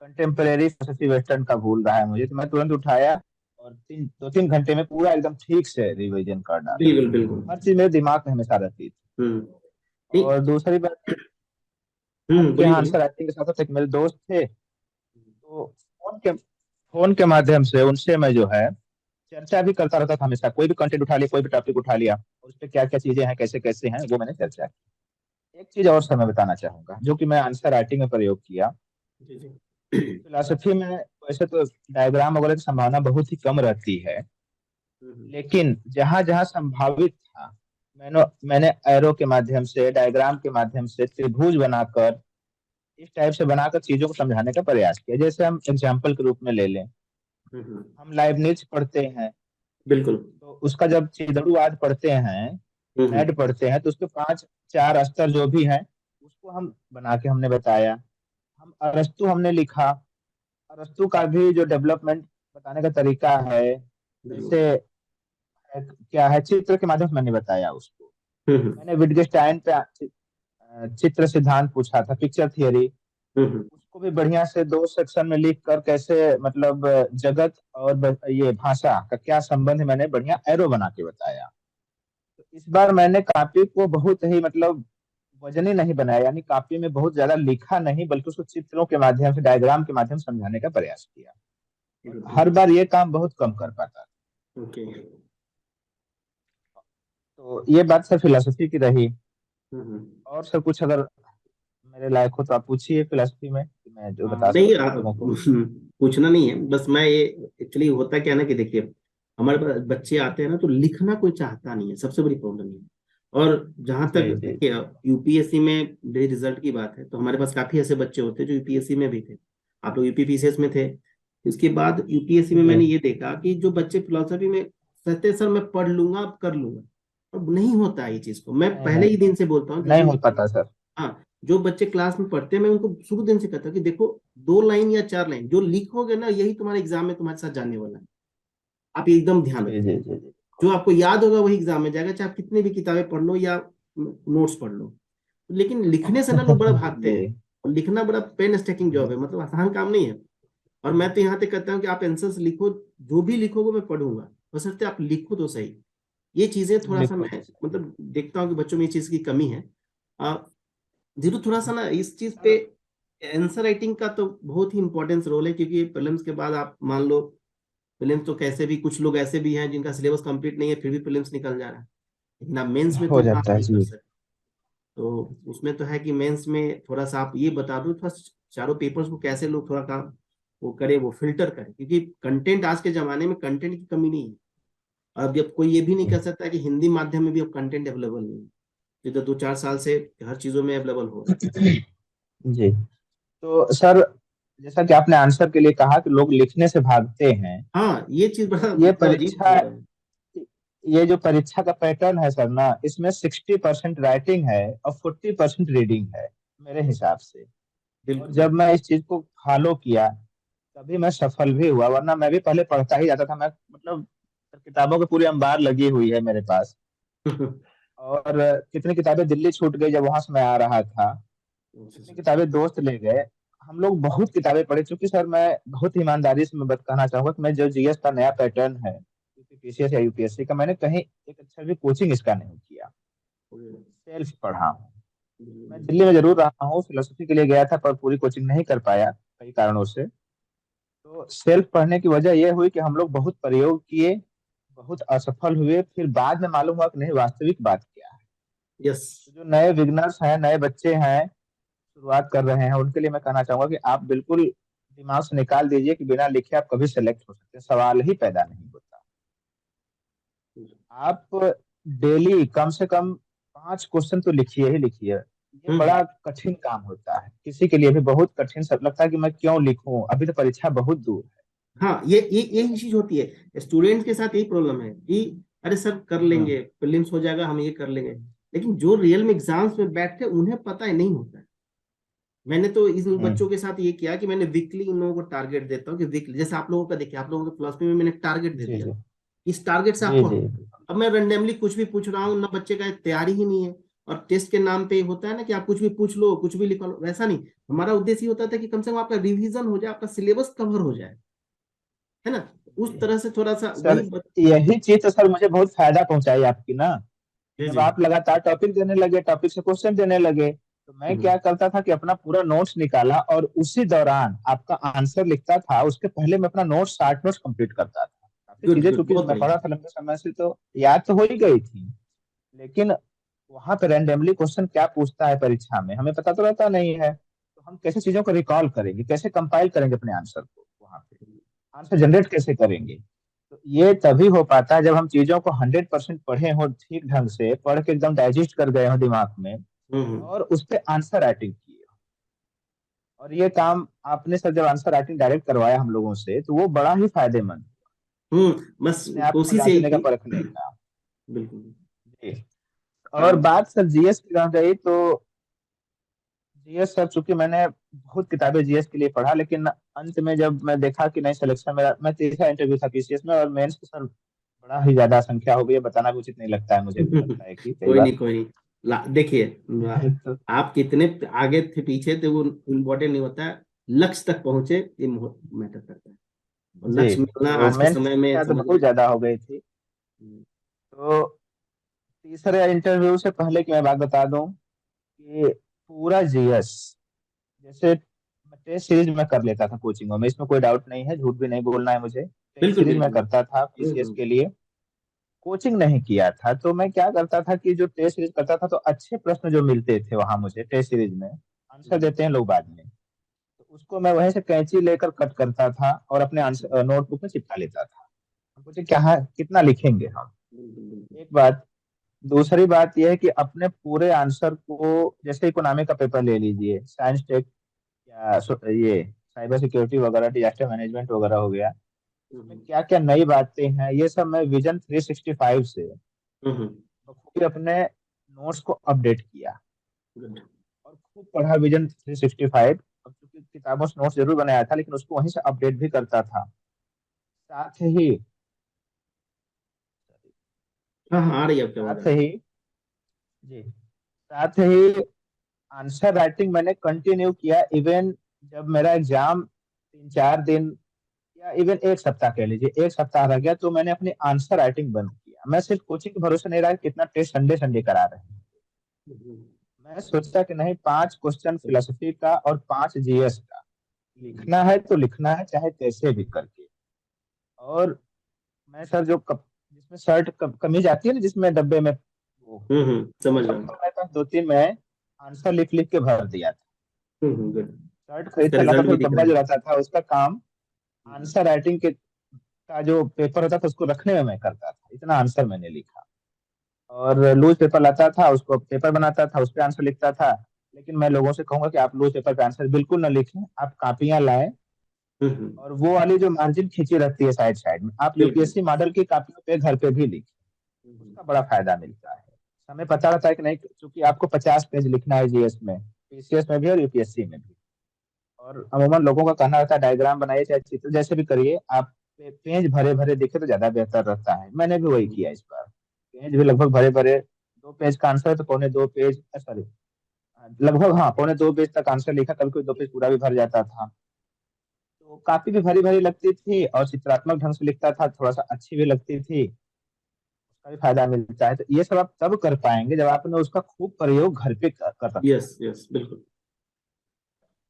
कंटेम्परेरी फिलोसफी वेस्टर्न का भूल रहा है मुझे, तो मैं तुरंत उठाया और 2-3 घंटे में पूरा एकदम ठीक से रिवीजन कर डाला। बिल्कुल बिल्कुल। हर चीज मेरे दिमाग में हमेशा रहती थी। हम्म। नहीं। और दूसरी बात, आपके बोलिए यहाँ बोलिए। आंसर राइटिंग के साथ साथ एक मेरे दोस्त थे, तो फोन के माध्यम से उनसे मैं जो है चर्चा भी करता रहता था हमेशा। कोई भी कंटेंट उठा लिया, कोई भी टॉपिक उठा लिया, और उस पर क्या क्या चीजें हैं, कैसे कैसे हैं, वो मैंने चर्चा की। एक चीज और सर मैं बताना चाहूंगा जो कि मैं आंसर राइटिंग में प्रयोग किया। जी जी। फिलोसफी में वैसे तो डायग्राम वगैरह की संभावना बहुत ही कम रहती है, हम्म लेकिन जहां जहां संभावित था, मैंने एरो के माध्यम से, डायग्राम के माध्यम से, त्रिभुज बनाकर, इस टाइप से बनाकर चीजों को समझाने का प्रयास किया। जैसे हम एग्जाम्पल के रूप में ले लें, हम्म। हम लाइबनिज पढ़ते हैं, बिल्कुल। तो उसका जब चिदड़ुवाद पढ़ते हैं, हम्म। नेड पढ़ते हैं, तो उसके 5-4 स्तर जो भी हैं उसको हम बना के हमने बताया। हम अरस्तु हमने लिखा, अरस्तु का भी जो डेवलपमेंट बताने का तरीका है, बिल्कुल। जैसे क्या है, चित्र के माध्यम से मैंने बताया उसको। हम्म मैंने विटगेस्टाइन पे चित्र सिद्धांत पूछा था, पिक्चर थियरी, हम्म। उसको भी बढ़िया से 2 सेक्शन में लिख कर कैसे, मतलब जगत और ये भाषा का क्या संबंध है, मैंने बढ़िया एरो बना के बताया। तो इस बार मैंने कॉपी को बहुत ही, मतलब वजनी नहीं बनाया, यानी कॉपी में बहुत ज्यादा लिखा नहीं, बल्कि उसको चित्रों के माध्यम से, डायग्राम के माध्यम से समझाने का प्रयास किया। और बिल्कुल। हर बार ये काम बहुत कम कर पाता। ओके। तो ये बात सर फिलोसफी की रही। हम्म। और सर कुछ अगर मेरे लायक हो तो आप पूछिए फिलोसफी में, कि मैं जो बता नहीं, सकूं लोगों को। पूछना नहीं है, बस मैं ये एक्चुअली होता क्या है ना कि देखिए, हमारे पास बच्चे आते हैं ना तो लिखना कोई चाहता नहीं है, सबसे बड़ी प्रॉब्लम है। और जहां तक जी जी देखिए यूपीएससी में मेरे रिजल्ट की बात है, तो हमारे पास काफी ऐसे बच्चे होते हैं जो यूपीएससी में भी थे। आप लोग यूपीपीसीएस में थे। उसके बाद यूपीएससी में जी। मैंने ये देखा कि जो बच्चे फिलोसफी में कहते हैं, सर मैं पढ़ लूंगा, अब कर लूंगा। अब नहीं होता है ये चीज को, मैं नहीं पहले नहीं, ही दिन से बोलता हूँ नहीं जो हो पाता सर। हाँ, जो बच्चे क्लास में पढ़ते हैं मैं उनको शुरू दिन से कहता हूँ कि देखो, 2 लाइन या 4 लाइन जो लिखोगे ना, यही तुम्हारे एग्जाम में तुम्हारे साथ जाने वाला है। आप ये एकदम ध्यान जी रखिए। जी जी जी। जो आपको याद होगा वही एग्जाम में जाएगा, चाहे आप कितनी भी किताबें पढ़ लो या नोट्स पढ़ लो। लेकिन लिखने से ना लोग बड़ा भागते हैं। जी और लिखना बड़ा पेन स्टेकिंग जॉब है, मतलब आसान काम नहीं है। और मैं तो यहाँ तक कहता हूँ कि आप आंसर्स लिखो, जो भी लिखोगे मैं पढ़ूंगा, बशर्ते आप लिखो तो सही। ये चीजें थोड़ा सा लिखो तो मैं सही। मतलब देखता हूँ कि बच्चों में ये चीज की कमी है। जरूर थोड़ा सा ना इस चीज पे सर, आंसर राइटिंग का तो बहुत ही इंपॉर्टेंस रोल है, क्योंकि प्रीलिम्स के बाद आप मान लो, प्रीलिम्स तो कैसे भी, कुछ लोग ऐसे भी हैं जिनका सिलेबस कंप्लीट नहीं है फिर भी प्रीलिम्स निकल जा रहा है। लेकिन आप मेंस में तो हो इतना आप जाता है नहीं कर जी। सकते। तो उसमें तो है कि मेंस में थोड़ा सा आप ये बता दो, थोड़ा चारों पेपर्स को कैसे लोग थोड़ा काम वो करे, वो फिल्टर करे, क्योंकि कंटेंट आज के जमाने में कंटेंट की कमी नहीं है। और अब जब कोई ये भी नहीं जी कर सकता है कि हिंदी माध्यम में भी अब कंटेंट अवेलेबल नहीं है, जो तो 2-4 साल से हर चीजों में अवेलेबल हो रहा है। जी। तो सर, जैसा कि आपने आंसर के लिए कहा कि लोग लिखने से भागते हैं, हाँ, ये चीज तो बड़ा ये मतलब अजीब परीक्षा, हो रहा है। ये जो परीक्षा का पैटर्न है सर ना, इसमें 60% राइटिंग है और 40% रीडिंग है मेरे हिसाब से। और बिल्कुल। जब मैं इस चीज को फॉलो किया, तभी मैं सफल भी हुआ, वरना मैं भी पहले पढ़ता ही जाता था। मैं, मतलब किताबों की पूरी अंबार लगी हुई है मेरे पास। और कितनी किताबें दिल्ली छूट गई जब वहां से मैं आ रहा था, कितनी किताबें दोस्त ले गए। हम लोग बहुत किताबें पढ़े, चूंकि सर मैं बहुत ईमानदारी से मैं बात कहना चाहूंगा कि मैं जो जीएस का नया पैटर्न है, पीसीएस या यूपीएससी का, मैंने कहीं एक अच्छा भी कोचिंग इसका नहीं किया, सेल्फ पढ़ा हूँ। मैं दिल्ली में जरूर रहा हूँ, फिलोसफी के लिए गया था, पर पूरी कोचिंग नहीं कर पाया कई कारणों से। तो सेल्फ पढ़ने की वजह यह हुई कि हम लोग बहुत प्रयोग किए, बहुत असफल हुए, फिर बाद में मालूम हुआ कि नहीं, वास्तविक बात क्या है। यस। तो जो नए बिगनर्स हैं, नए बच्चे हैं, शुरुआत कर रहे हैं, उनके लिए मैं कहना चाहूंगा कि आप बिल्कुल दिमाग से निकाल दीजिए कि बिना लिखे आप कभी सेलेक्ट हो सकते हैं, सवाल ही पैदा नहीं होता। आप डेली कम से कम 5 क्वेश्चन तो लिखिए ही लिखिए। ये हम्म। बड़ा कठिन काम होता है, किसी के लिए भी बहुत कठिन। सब लगता है कि मैं क्यों लिखूं, अभी तो परीक्षा बहुत दूर है। हाँ, ये यही चीज होती है, स्टूडेंट्स के साथ यही प्रॉब्लम है कि अरे सर कर हम्म। लेंगे, प्रीलिम्स हो जाएगा, हम ये कर लेंगे। लेकिन जो रियल में एग्जाम्स में बैठते हैं, उन्हें पता ही नहीं होता है। मैंने तो इन हम्म। बच्चों के साथ ये किया कि मैंने वीकली इन लोगों को टारगेट देता हूँ कि वीकली, जैसे आप लोगों का देखिए, आप लोगों के फिलोसफी में मैंने टारगेट दे जी दिया, जी इस टारगेट से जी आपको, जी। अब मैं रैंडमली कुछ भी पूछ रहा हूँ ना, बच्चे का तैयारी ही नहीं है, और टेस्ट के नाम पे होता है ना कि आप कुछ भी पूछ लो, कुछ भी लिखवा लो, वैसा नहीं। हमारा उद्देश्य ये होता था कि कम से कम आपका रिवीजन हो जाए, आपका सिलेबस कवर हो जाए, है ना। उस जी तरह से थोड़ा सा सर, वही यही चीज तो सर मुझे बहुत फायदा पहुंचाई आपकी ना। जी जब जी। आप लगातार टॉपिक देने लगे, टॉपिक से क्वेश्चन देने लगे, तो मैं हम्म क्या करता था कि अपना पूरा नोट्स निकाला और उसी दौरान आपका आंसर लिखता था। उसके पहले मैं अपना नोट्स, 60 नोट्स कंप्लीट करता था। काफी गुड चीजें गुड, चूंकि बहुत मैं बढ़िया। पढ़ा था लंबे समय से, तो याद तो हो ही गई थी। लेकिन वहां पे रैंडमली क्वेश्चन क्या पूछता है परीक्षा में, हमें पता तो रहता नहीं है। तो हम कैसे चीजों को रिकॉल करेंगे, कैसे कंपाइल करेंगे अपने आंसर को, वहां पे आंसर जनरेट कैसे करेंगे। तो ये तभी हो पाता है जब हम चीजों को 100% पढ़े हो, ठीक ढंग से पढ़ के एकदम डाइजेस्ट कर गए हो दिमाग में, हम्म और उस पे आंसर राइटिंग की हो। और ये काम आपने सर जब आंसर राइटिंग डायरेक्ट करवाया हम लोगों से, तो वो बड़ा ही फायदेमंद, बस अपने आप को कोशिश यही जांचने का, थी। परखने का। बिल्कुल। जी। और अब बात सर जीएस की रह गई, तो जीएस सर चूंकि मैंने बहुत किताबें जीएस के लिए पढ़ा, लेकिन अंत में जब मैं देखा कि नहीं सिलेक्शन मेरा, मैं तीसरा इंटरव्यू था पीसीएस में, और मेंस की सर बड़ा ही ज्यादा संख्या हो गई है, बताना भी उचित नहीं लगता है, मुझे लगता है कि कई कोई बार। नहीं कोई नहीं, देखिए, तो आप कितने आगे थे पीछे थे वो इम्पोर्टेंट नहीं होता है, लक्ष्य तक पहुंचे ये मैटर करता है, और जी, लक्ष्य मिलना तो आज के मेंस की समय में संख्या तो समझ बहुत लो। ज्यादा हो गई थी। तो तीसरे इंटरव्यू से पहले की मैं बात बता दूं कि पूरा जीएस, जैसे टेस्ट सीरीज में कर लेता था कोचिंगों में, इसमें कोई डाउट नहीं है, झूठ भी नहीं बोलना है मुझे। टेस्ट बिल्कुल सीरीज में बिल्कुल। करता था पीसीएस हम्म के लिए, कोचिंग नहीं किया था। तो मैं क्या करता था कि जो टेस्ट सीरीज करता था, तो अच्छे प्रश्न जो मिलते थे वहां मुझे टेस्ट सीरीज में, आंसर हम्म देते हैं लोग बाद में, तो उसको मैं वहीं से कैंची लेकर कट करता था और अपने आंसर नोटबुक में चिपका लेता था। हम पूछे क्या, कितना लिखेंगे हम, बिल्कुल बिल्कुल। एक बात। दूसरी बात यह है कि अपने पूरे आंसर को, जैसे इकोनॉमी का पेपर ले लीजिए, साइंस टेक, या ये साइबर सिक्योरिटी वगैरह, डिजास्टर मैनेजमेंट वगैरह हो गया, इसमें हम्म क्या क्या नई बातें हैं, ये सब मैं विजन 365 से हम्म। बखूबी अपने नोट्स को अपडेट किया गुड। और खूब पढ़ा विजन 365। अब चूंकि किताबों से नोट्स जरूर बनाया था, लेकिन उसको वहीं से अपडेट भी करता था। साथ ही हाँ हाँ, आ रही है आपकी आवाज, आ साथ रही ही जी, साथ ही आंसर राइटिंग मैंने कंटिन्यू किया। इवन जब मेरा एग्जाम 3 4 दिन, या इवन एक सप्ताह कह लीजिए, एक सप्ताह रह गया, तो मैंने अपनी आंसर राइटिंग बंद किया। मैं सिर्फ कोचिंग के भरोसे नहीं रहा कि कितना टेस्ट संडे संडे करा रहे हैं। है। मैं सोचा कि नहीं, 5 क्वेश्चन फिलोसफी का और 5 जीएस का लिखना है, तो लिखना है चाहे कैसे भी करके। और मैं सर जो जिसमें शर्ट कमीज आती है ना, जिसमें डब्बे में वो समझ रहा सब हूँ। तो मेरे पास 2 3 मैं आंसर लिख लिख के भर दिया था। गुड। शर्ट उसका खरीदता लाता रिजल्ट था, भी तो दिख डब्बा रहा जो है। रहता था उसका काम, हम्म, आंसर राइटिंग के का जो पेपर होता था उसको रखने में मैं करता था। इतना आंसर मैंने लिखा। और लूज पेपर लाता था, उसको पेपर बनाता था, उस पर आंसर लिखता था। लेकिन मैं लोगों से कहूंगा कि आप लूज पेपर पे आंसर बिल्कुल ना लिखें, आप कापियां लाएं, हम्म। और वो वाली जो मार्जिन खींची रहती है साइड साइड में, आप बिल्कुल। यूपीएससी मॉडल की कॉपियों पे घर पे भी लिखें। हम्म, उसका बड़ा फायदा मिलता है। हमें पता रहता है कि नहीं, क्योंकि आपको 50 पेज लिखना है जीएस में, पीसीएस में भी और यूपीएससी में भी। और अमूमन लोगों का कहना रहता है डायग्राम बनाइए चाहे चित्र जैसे भी करिए आप, पेज भरे भरे दिखे तो ज्यादा बेहतर रहता है। मैंने भी वही किया इस बार, पेज भी लगभग भरे भरे, 2 पेज का आंसर है तो पौने 2 पेज, सॉरी, लगभग हाँ पौने 2 पेज तक आंसर लिखा, कभी कोई 2 पेज पूरा भी भर जाता था। तो काफी भी भरी भरी लगती थी, और चित्रात्मक ढंग से लिखता था, थोड़ा सा अच्छी भी लगती थी, उसका भी फायदा मिलता है। तो ये सब आप तब कर पाएंगे जब आपने उसका खूब प्रयोग घर पे कर रखा। यस यस, बिल्कुल।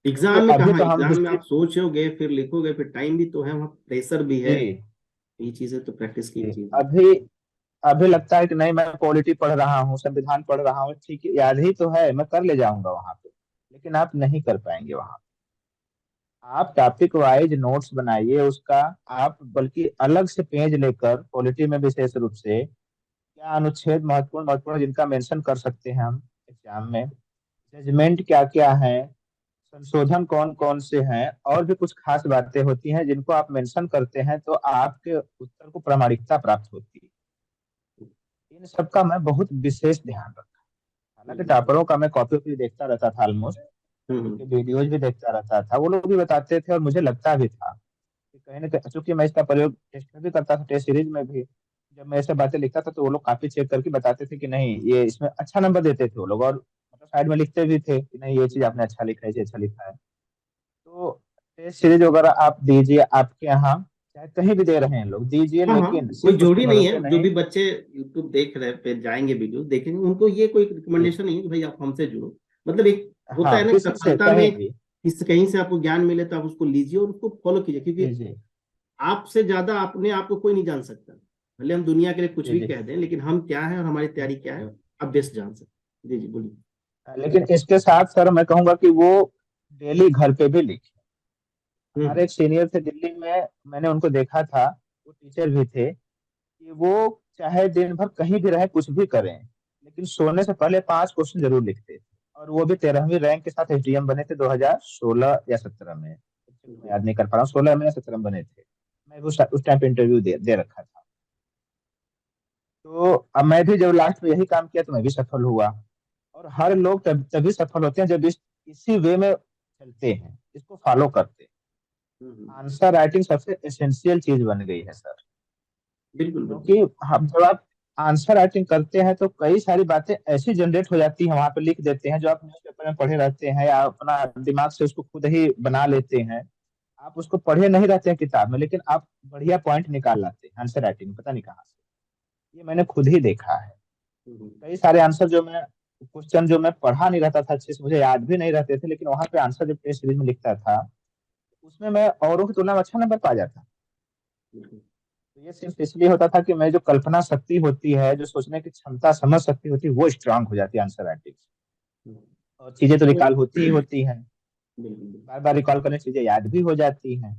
क्योंकि एग्जाम में अभी कहाँ, तो हम एग्जाम में हिस्ट्री, आप सोचोगे फिर लिखोगे, फिर टाइम भी तो है, वहाँ प्रेशर भी है। जी ये चीजें तो प्रैक्टिस की जी, चीज है। अभी अभी लगता है कि नहीं, मैं पॉलिटी पढ़ रहा हूँ, संविधान पढ़ रहा हूँ, ठीक है, याद ही तो है, मैं कर ले जाऊंगा वहां पे। लेकिन आप नहीं कर पाएंगे वहां। आप टॉपिक वाइज नोट्स बनाइए उसका, आप बल्कि अलग से पेज लेकर, पॉलिटी में विशेष रूप से क्या अनुच्छेद महत्वपूर्ण महत्वपूर्ण जिनका मेंशन कर सकते हैं हम एग्जाम में, जजमेंट क्या क्या है, संशोधन कौन कौन से हैं, और भी कुछ खास बातें होती हैं जिनको आप मेंशन करते हैं, तो आपके उत्तर को प्रामाणिकता प्राप्त होती है। इन सब का मैं बहुत विशेष ध्यान रखा। हालांकि हम्म, टॉपरों का मैं कॉपी भी देखता रहता था ऑलमोस्ट, उनके वीडियोज भी देखता रहता था, वो लोग भी बताते थे और मुझे लगता भी था कि कहीं ना कहीं, चूंकि मैं इसका प्रयोग टेस्ट में भी करता था, टेस्ट सीरीज में भी जब मैं ऐसे बातें लिखता था तो वो लोग काफी चेक करके बताते थे कि नहीं ये इसमें अच्छा नंबर देते थे वो लोग, और मतलब साइड में लिखते भी थे कि नहीं ये चीज आपने अच्छा लिखा है, ये अच्छा लिखा है। तो टेस्ट सीरीज वगैरह आप दीजिए, आपके यहाँ चाहे कहीं भी दे रहे हैं लोग, दीजिए, हाँ हाँ, लेकिन कोई सिर्फ उसके जरूरी नहीं है। भरोसे जो नहीं। भी बच्चे यूट्यूब देख रहे पे जाएंगे, वीडियो देखेंगे, उनको ये कोई जी। रिकमेंडेशन नहीं है कि भाई आप हमसे जुड़ो। मतलब एक होता है हाँ, ना, किसी से सफलता कहीं में भी। किस कहीं से आपको ज्ञान मिले तो आप उसको लीजिए और उसको फॉलो कीजिए, जी क्योंकि जी आपसे ज्यादा अपने आप को कोई नहीं जान सकता। भले हम दुनिया के लिए कुछ जी भी जी। कह दें, लेकिन हम क्या है और हमारी तैयारी क्या है, आप बेस्ट जान सकते। जी जी बोलिए। लेकिन इसके साथ सर मैं कहूंगा कि वो डेली घर पे भी लिखे। हमारे हम्म एक सीनियर थे दिल्ली में, मैंने उनको देखा था, वो टीचर भी थे, कि वो चाहे दिन भर कहीं भी रहे कुछ भी करें, लेकिन सोने से पहले 5 क्वेश्चन जरूर लिखते थे। और वो भी 13वीं रैंक के साथ एसडीएम बने थे 2016 या 17 में, मैं याद नहीं कर पा रहा हूँ, 16 में या 17 में बने थे। मैं भी उस टाइम पे इंटरव्यू दे रखा था। तो अब मैं भी जब लास्ट में यही काम किया तो मैं भी सफल हुआ। और हर लोग तभी सफल होते हैं जब इसी वे में चलते हैं, इसको फॉलो करते हैं। हम्म। आंसर राइटिंग सबसे एसेंशियल चीज बन गई है सर। बिल्कुल बिल्कुल। क्योंकि हम जब आप आंसर राइटिंग करते हैं तो कई सारी बातें ऐसी जनरेट हो जाती हैं, वहां पे लिख देते हैं जो आप न्यूज़पेपर में पढ़े रहते हैं या अपना दिमाग से उसको खुद ही बना लेते हैं। आप उसको पढ़े नहीं रहते हैं किताब में, लेकिन आप बढ़िया पॉइंट निकाल लाते हैं आंसर राइटिंग में, पता नहीं कहाँ से। ये मैंने खुद ही देखा है। हम्म। कई सारे आंसर जो मैं क्वेश्चन जो मैं पढ़ा नहीं रहता था अच्छे से, मुझे याद भी नहीं रहते थे, लेकिन वहां पे आंसर जब टेस्ट सीरीज में लिखता था उसमें मैं औरों की तुलना में अच्छा नंबर पा जाता। बिल्कुल। तो ये सिर्फ इसलिए होता था कि मैं जो कल्पना शक्ति होती है, जो सोचने की क्षमता, समझ शक्ति होती है, वो स्ट्रांग हो जाती है आंसर राइटिंग से। हम्म। और चीजें तो तो रिकॉल होती ही होती हैं, बिल्कुल बिल्कुल। बार बार रिकॉल करने से चीजें याद भी हो जाती हैं।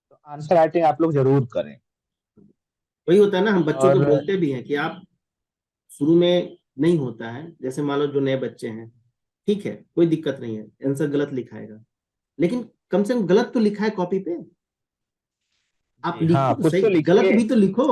तो आंसर राइटिंग आप लोग जरूर करें। वही होता है ना, हम बच्चों को और बोलते भी हैं कि आप शुरू में नहीं होता है, जैसे मान लो जो नए बच्चे हैं, ठीक है कोई दिक्कत नहीं है, आंसर गलत लिखाएगा, लेकिन कम से कम गलत तो लिखा है कॉपी पे। आप जी लिखो हाँ, तो कुछ सही, तो गलत लिखिए। भी तो लिखो।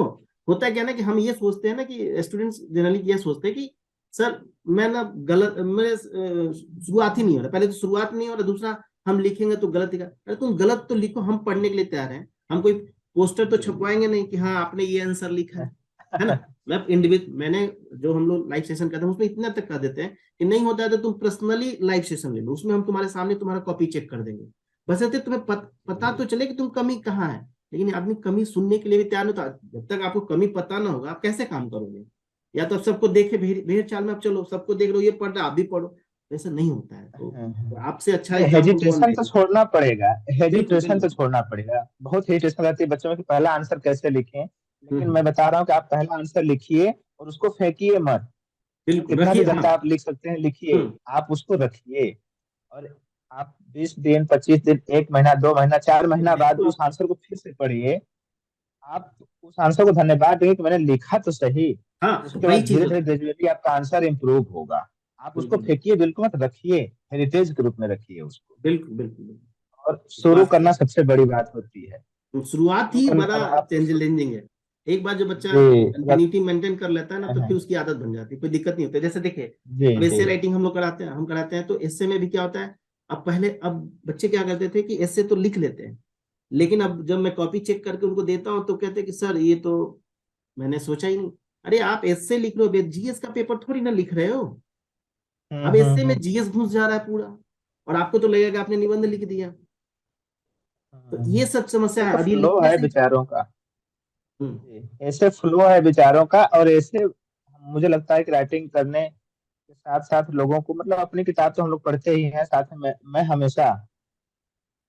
होता है क्या ना कि हम ये सोचते हैं ना कि स्टूडेंट्स जनरली ये सोचते हैं कि सर मैं ना गलत, मेरे शुरुआत ही नहीं हो रहा, पहले तो शुरुआत नहीं हो रहा, दूसरा हम लिखेंगे तो गलत लिखा। अरे तुम गलत तो लिखो, हम पढ़ने के लिए तैयार हैं। हम कोई पोस्टर तो छपवाएंगे नहीं कि हाँ आपने ये आंसर लिखा है ना। मैं इंडिविजुअल, मैंने जो हम लोग लाइव सेशन करते हैं उसमें इतना तक कर देते हैं कि नहीं होता है तो तुम पर्सनली लाइव सेशन ले लो, उसमें हम तुम्हारे सामने तुम्हारा कॉपी चेक कर देंगे। बस ऐसे तुम्हें पता तो चले कि तुम कमी कहाँ है। लेकिन आदमी कमी सुनने के लिए भी तैयार नहीं होता। जब तक आपको कमी पता ना होगा आप कैसे काम करोगे। या तो आप सबको देखे भेड़ चाल में आप चलो, सबको देख रहे हो ये पढ़ रहा आप भी पढ़ो, ऐसा नहीं होता है। तो आपसे अच्छा नहीं, एग्जाम्पल कौन हेजिटेशन तो देगा। छोड़ना पड़ेगा। बिल्कुल हेजिटेशन तो बिल्कुल। छोड़ना पड़ेगा, बहुत हेजिटेशन रहती है बच्चों में कि पहला आंसर कैसे लिखें। लेकिन मैं हम्म। बता रहा हूँ कि आप पहला आंसर लिखिए और उसको फेंकिए मत। चाहे बिल्कुल कितना भी रखिए हाँ। गंदा आप लिख सकते हैं लिखिए, हम्म। आप उसको रखिए। और आप 20 दिन, 25 दिन, 1 महीना, 2 महीना, 4 महीना बाद बिल्कुल। उस आंसर को फिर से पढ़िए। आप उस आंसर को धन्यवाद देंगे कि मैंने लिखा तो सही। हाँ उसके वही बाद चीज धीरे धीरे होता है। ग्रेजुअली आपका आंसर इंप्रूव होगा। आप उसको बिल्कुल फेंकिए बिल्कुल मत, रखिए, हेरिटेज के रूप में रखिए उसको। बिल्कुल बिल्कुल बिल्कुल। और इस शुरू बात से करना सबसे बड़ी बात होती है। तो शुरुआत शुरू ही करना, बड़ा अब आप चैलेंजिंग है। एक बार जो बच्चा जी अगर कंटिन्यूटी मेंटेन कर लेता है ना, तो हाँ, फिर उसकी आदत बन जाती है, कोई दिक्कत नहीं होती। जैसे देखिए, जी अब जी एस्से राइटिंग हम लोग कराते हैं, हम कराते हैं, तो एस्से में भी क्या होता है। अब बच्चे क्या करते थे कि एस्से तो लिख लेते हैं, लेकिन अब जब मैं कॉपी चेक करके उनको देता हूँ तो कहते हैं कि सर ये तो मैंने सोचा ही नहीं। अरे आप एस्से लिख रहे हो, जीएस का पेपर थोड़ी ना लिख रहे हो। अब एस्से में हम्म। जीएस घुस जा रहा है पूरा, और आपको तो लगेगा आपने निबंध लिख दिया। तो ये सब समस्या ये है, तो अब ये फ्लो लिखने है से। बेचारों का। हम्म। जी, ऐसे फ्लो है बेचारों का। और ऐसे मुझे लगता है कि राइटिंग करने के साथ साथ लोगों को, मतलब अपनी किताब तो हम लोग पढ़ते ही हैं, साथ में मैं हमेशा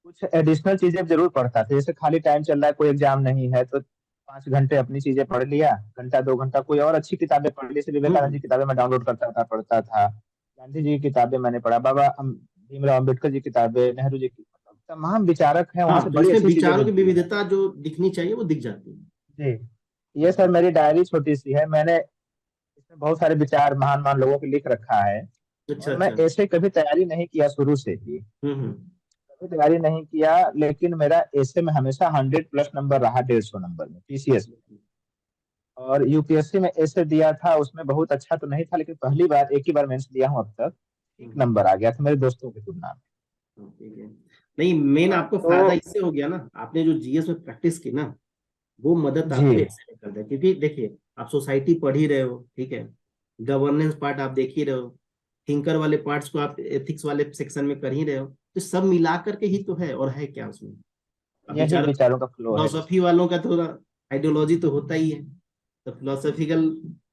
कुछ एडिशनल चीजें जरूर पढ़ता था। जैसे खाली टाइम चल रहा है, कोई एग्जाम नहीं है, तो 5 घंटे अपनी चीजें पढ़ लिया, घंटा 2 घंटा कोई और अच्छी किताबें पढ़ ली। जैसे विवेकानंद हम्म। जी की किताबें मैं डाउनलोड करता था, पढ़ता था। गांधी जी की किताबें मैंने पढ़ा, भीमराव अम्बेडकर जी की किताबें, नेहरू जी की, मतलब तमाम विचारक हैं, वहां हाँ से तो बड़ी उसमें अच्छी चीजें विचारों की मिलती हैं। विविधता जो दिखनी चाहिए वो दिख जाती है। जी, ये सर मेरी डायरी छोटी सी है, मैंने इसमें बहुत सारे विचार महान महान लोगों के लिख रखा है। अच्छा और मैं अच्छा। ऐसे कभी तैयारी नहीं किया शुरू से ही, हम्म। कभी तैयारी नहीं किया, लेकिन मेरा ऐसे में हमेशा 100+ नंबर रहा, 150 नंबर में पीसीएस में। और यूपीएससी में ऐसे दिया था, उसमें बहुत अच्छा तो नहीं था, लेकिन पहली बार, एक ही बार मेंस दिया हूँ अब तक, ठीक हम्म। नंबर आ गया था मेरे दोस्तों की तुलना में। ठीक है। नहीं, मेन आपको फायदा तो इससे हो गया ना, आपने जो जीएस में प्रैक्टिस की ना, वो मदद जी आपको ऐसे में करता है, क्योंकि देखिए आप सोसाइटी पढ़ ही रहे हो, ठीक है, गवर्नेंस पार्ट आप देख ही रहे हो, थिंकर वाले पार्ट्स को आप एथिक्स वाले सेक्शन में कर ही रहे हो, तो सब मिला करके ही तो है, और है क्या उसमें। अब यही बेचारा विचारों का फ्लो है फिलोसफी इसमें। वालों का थोड़ा आइडियोलॉजी तो होता ही है, तो फिलोसफिकल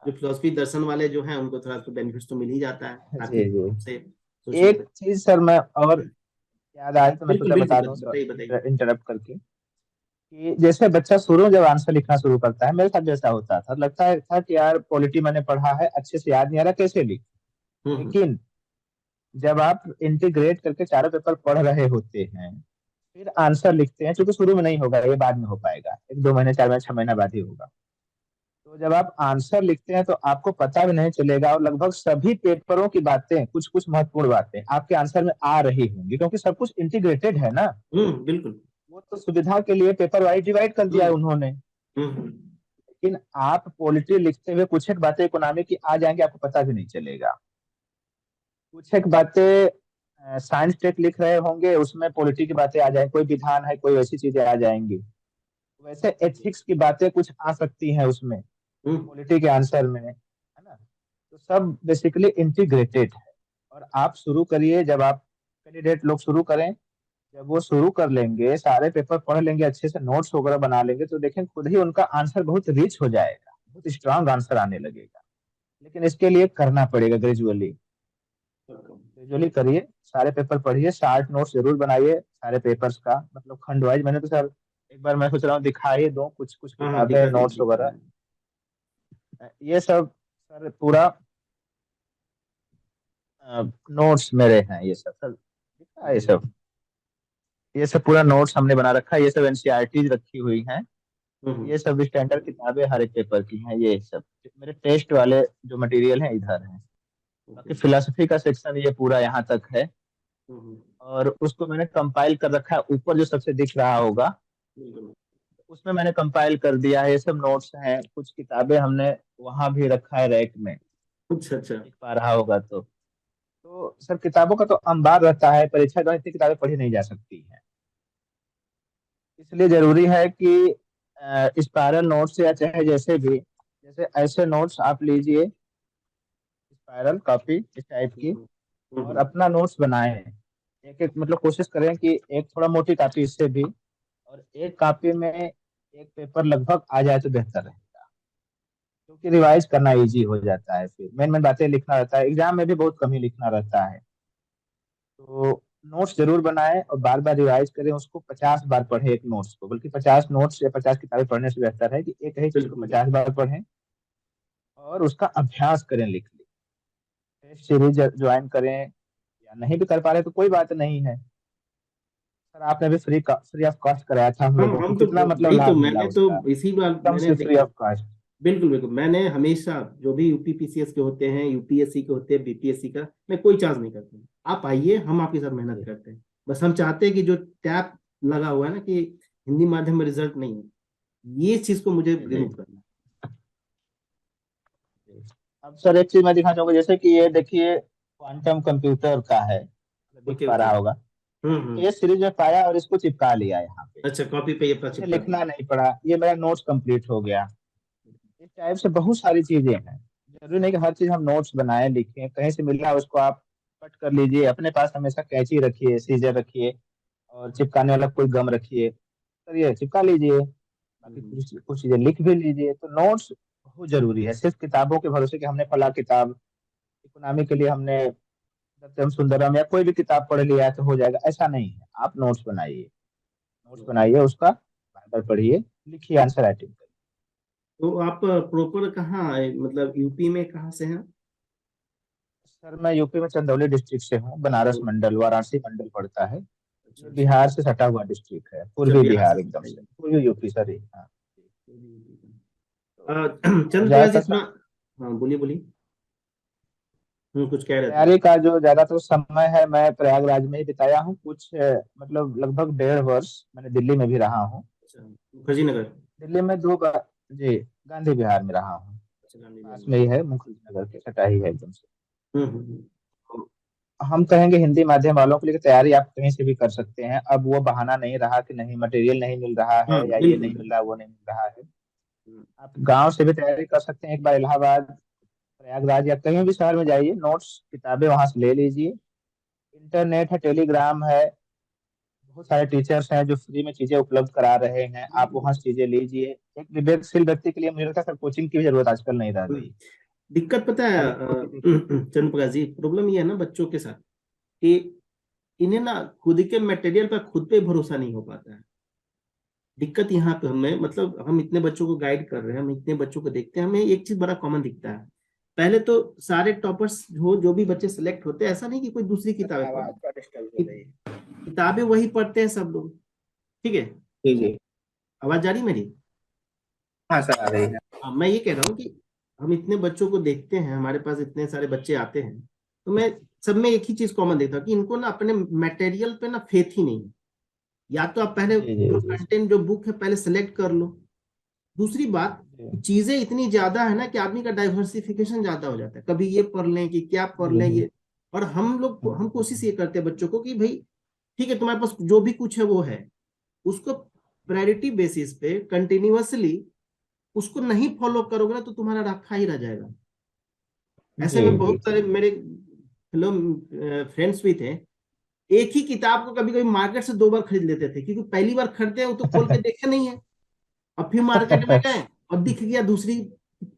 जो फिलोसफी दर्शन वाले जो हैं उनको थोड़ा तो बेनिफिट्स तो मिल ही जाता है जी आर्थिक जी। रूप से सोचने एक पे। चीज सर मैं और याद आया तो मैं बिल्कुल सोचा बिल्कुल, बता दूं सर, बताइए बताइए। इंटरप्ट करके, कि जैसे बच्चा शुरू जब आंसर लिखना शुरू करता है, मेरे साथ जैसा होता था, लगता है था कि यार पॉलिटी मैंने पढ़ा है, अच्छे से याद नहीं आ रहा, कैसे लिख। हम्म। लेकिन जब आप इंटीग्रेट करके चारों पेपर पढ़ रहे होते हैं, फिर आंसर लिखते हैं, क्योंकि शुरू में नहीं होगा, ये बाद में हो पाएगा, 1 2 महीने 4 महीने 6 महीना बाद ही होगा। तो जब आप आंसर लिखते हैं तो आपको पता भी नहीं चलेगा, और लगभग सभी पेपरों की बातें, कुछ कुछ महत्वपूर्ण बातें आपके आंसर में आ रही होंगी, क्योंकि सब कुछ इंटीग्रेटेड है ना। बिल्कुल। वो तो सुविधा के लिए पेपर वाइज डिवाइड कर दिया है हम्म उन्होंने। हम्म। लेकिन आप पॉलिटी लिखते हुए कुछ एक बातें इकोनॉमिक की आ जाएंगे, आपको पता भी नहीं चलेगा। कुछ एक बातें साइंस टेक लिख रहे होंगे, उसमें पॉलिटी की बातें आ जाएंगी, कोई विधान है, कोई वैसी चीजें आ जाएंगी। वैसे एथिक्स की बातें कुछ आ सकती हैं उसमें, हम्म। पॉलिटी के आंसर में, है ना। तो सब बेसिकली इंटीग्रेटेड है। और आप शुरू करिए, जब आप कैंडिडेट लोग शुरू करें, जब वो शुरू कर लेंगे, सारे पेपर पढ़ लेंगे, अच्छे से नोट्स वगैरह बना लेंगे, तो देखें खुद ही उनका आंसर बहुत रिच हो जाएगा, बहुत स्ट्रांग आंसर आने लगेगा। लेकिन इसके लिए करना पड़ेगा ग्रेजुअली। ग्रेजुअली करिए, सारे पेपर पढ़िए, शार्ट नोट्स जरूर बनाइए सारे पेपर्स का, मतलब खंड वाइज। मैंने तो सर एक बार मैं सोच रहा हूँ दिखा ही दूं कुछ कुछ हाँ हाँ, किताबें, दिखा नोट्स दीजिए वगैरह, ये सब सर पूरा नोट्स मेरे हैं, ये सब सर दिखा है, ये सब पूरा नोट्स हमने बना रखा है, ये सब एनसीईआरटी रखी हुई हैं। हम्म। ये सब स्टैंडर्ड किताबें हर एक पेपर की हैं, ये सब मेरे टेस्ट वाले जो मटेरियल है इधर है। ओके। बाकी फिलोसफी का सेक्शन ये पूरा यहाँ तक है। हम्म। और उसको मैंने कंपाइल कर रखा है, ऊपर जो सबसे दिख रहा होगा बिल्कुल। उसमें मैंने कंपाइल कर दिया है, ये सब नोट्स हैं, कुछ किताबें हमने वहां भी रखा है रैक में, अच्छा अच्छा। दिख पा रहा होगा तो सर किताबों का तो अंबार रहता है, परीक्षा के दौरान इतनी किताबें पढ़ी नहीं जा सकती हैं। इसलिए जरूरी है कि स्पायरल नोट्स या चाहे जैसे भी, जैसे ऐसे नोट्स आप लीजिए, स्पायरल कॉपी इस टाइप की, हम्म और हम्म। अपना नोट्स बनाएं। एक एक मतलब कोशिश करें कि एक थोड़ा मोटी कॉपी इससे भी, और एक कॉपी में एक पेपर लगभग आ जाए तो बेहतर रहेगा, क्योंकि रिवाइज करना इजी हो जाता है, फिर मेन मेन बातें लिखना रहता है, एग्जाम में भी बहुत कम ही लिखना रहता है। तो नोट्स जरूर बनाएं और बार बार रिवाइज करें उसको, 50 बार पढ़ें एक नोट्स को, बल्कि 50 नोट्स या 50 किताबें पढ़ने से बेहतर है कि एक ही चीज को बिल्कुल 50 बार पढ़ें और उसका अभ्यास करें, लिख लिख। टेस्ट सीरीज ज्वाइन करें, या नहीं भी कर पा रहे तो कोई बात नहीं है सर, आपने भी फ्री ऑफ कॉस्ट कराया था हम हाँ, लोगों को, हम तो कितना मतलब वही तो लाभ मिला मैंने तो उसका, इसी बार एकदम मैंने से फ्री देखिए, ऑफ कॉस्ट। बिल्कुल बिल्कुल, मैंने हमेशा जो भी यूपी पीसीएस के होते हैं, यूपीएससी के होते हैं, बीपीएससी का, मैं कोई चार्ज नहीं करता हूँ। आप आइए, हम आपके साथ मेहनत करते हैं। बस हम चाहते हैं कि जो टैप लगा हुआ है ना कि हिंदी माध्यम में रिजल्ट नहीं है, ये चीज को मुझे जी जी रिमूव करना जी। अब सर एक चीज मैं दिखाना चाहूंगा, जैसे कि ये देखिए क्वांटम कंप्यूटर का है, है। दिख ओके पा ओके। रहा होगा। हम्म। टेस्ट सीरीज में पाया और इसको चिपका लिया यहाँ पे, अच्छा, कॉपी पे ये अपना मुझे चिपका दिया। लिखना नहीं पड़ा, ये मेरा नोट्स कंप्लीट हो गया। इस टाइप से बहुत सारी चीजें हैं। जरूरी नहीं कि हर चीज हम नोट्स बनाए लिखें, कहीं से मिल रहा है उसको आप कट कर लीजिए, अपने पास हमेशा कैंची रखिए, सीजर रखिए, और चिपकाने वाला कोई गम रखिए, करिए चिपका लीजिए। बाकी हम्म। कुछ कुछ चीजें लिख भी लीजिए। तो नोट्स बहुत जरूरी है, सिर्फ किताबों के भरोसे कि हमने फला किताब इकोनॉमी के लिए हमने सत्यम सुंदरम या कोई भी किताब पढ़ लिया है तो हो जाएगा, ऐसा नहीं है। आप नोट्स बनाइए, नोट्स बनाइए उसका, बार बार पढ़िए, लिखिए, आंसर राइटिंग करिए। तो आप प्रॉपर कहाँ है? मतलब यूपी में कहाँ से हैं? सर मैं यूपी में चंदौली डिस्ट्रिक्ट से हूँ, बनारस चंदौली। मंडल, वाराणसी मंडल पड़ता है। अच्छा ये अच्छा। बिहार से सटा हुआ डिस्ट्रिक्ट है, अच्छा, पूर्वी बिहार से बिहार एकदम से, सटाई। पूर्वी यूपी सर ही, हाँ। तो और चंद्र प्रकाश ज्यादातर इसमें, हाँ बोलिए बोलिए। कुछ कह रहे थे। तैयारी का जो ज्यादातर समय है मैं प्रयागराज में ही बिताया हूँ, कुछ मतलब लगभग 1.5 वर्ष मैंने दिल्ली में भी रहा हूँ। अच्छा, मुखर्जी नगर। दिल्ली में 2 बार, जी, गांधी विहार में रहा हूँ, अच्छा, गांधी पास नगर। में ही है, मुखर्जी नगर के सटा ही है एकदम से। हम्म। तो हम कहेंगे हिंदी माध्यम वालों के लिए कि तैयारी आप कहीं से भी कर सकते हैं। अब वो बहाना नहीं रहा कि नहीं मटेरियल नहीं मिल रहा हाँ है या ये बिल्कुल नहीं मिल बिल्कुल। रहा वो नहीं मिल रहा है। हम्म, आप गांव से भी तैयारी कर सकते हैं। एक बार इलाहाबाद, प्रयागराज या कहीं भी शहर में जाइए, नोट्स किताबें वहां से ले लीजिए। इंटरनेट है, टेलीग्राम है, बहुत सारे टीचर्स हैं जो फ्री में चीजें उपलब्ध करा रहे हैं, आप बिल्कुल। वहां से चीजें लीजिए। एक विवेकशील व्यक्ति के लिए मुझे लगता है सर कोचिंग की भी जरूरत आजकल नहीं रह गई। दिक्कत पता है हर एक को भी देखिए। चंद्र प्रकाश जी, प्रॉब्लम ये है ना बच्चों के साथ कि इन्हें ना खुद के मटेरियल पर खुद पे भरोसा नहीं हो पाता है। दिक्कत यहाँ पे हमें, मतलब हम इतने बच्चों को गाइड कर रहे हैं, हम इतने बच्चों को देखते हैं, हमें एक चीज बड़ा कॉमन दिखता है। पहले तो सारे टॉपर्स जो भी बच्चे सिलेक्ट होते हैं, ऐसा नहीं कि कोई दूसरी किताबें पढ़, आवाज का डिस्टर्ब हो रही है। किताबें वही पढ़ते हैं सब लोग। ठीक है, जी जी। आवाज जा रही मेरी? हाँ सर, आ रही है। हाँ, मैं ये कह रहा हूँ कि हम इतने बच्चों को देखते हैं, हमारे पास इतने सारे बच्चे आते हैं, तो मैं सब में एक ही चीज कॉमन देखता हूँ कि इनको ना अपने मटेरियल पे ना फेथ ही नहीं है। या तो आप पहले जी जी जो जी कंटेंट जो बुक है पहले सेलेक्ट कर लो। दूसरी बात, जी चीजें इतनी ज्यादा है ना कि आदमी का डाइवर्सिफिकेशन ज्यादा हो जाता है, कभी ये पढ़ लें कि क्या पढ़ जी लें जी। ये। और हम कोशिश ये करते हैं बच्चों को कि भाई ठीक है, तुम्हारे पास जो भी कुछ है वो है, उसको प्रायोरिटी बेसिस पे कंटिन्यूअसली उसको नहीं फॉलो करोगे ना तो तुम्हारा रखा ही रह जाएगा। ऐसे जी में बहुत सारे बिल्कुल। मेरे हेलो फ्रेंड्स भी थे, एक ही किताब को कभी कभी मार्केट से 2 बार खरीद लेते थे, क्योंकि पहली बार खरीदते हैं वो तो खोल के देखे नहीं है। अब फिर मार्केट में गए और दिख गया दूसरी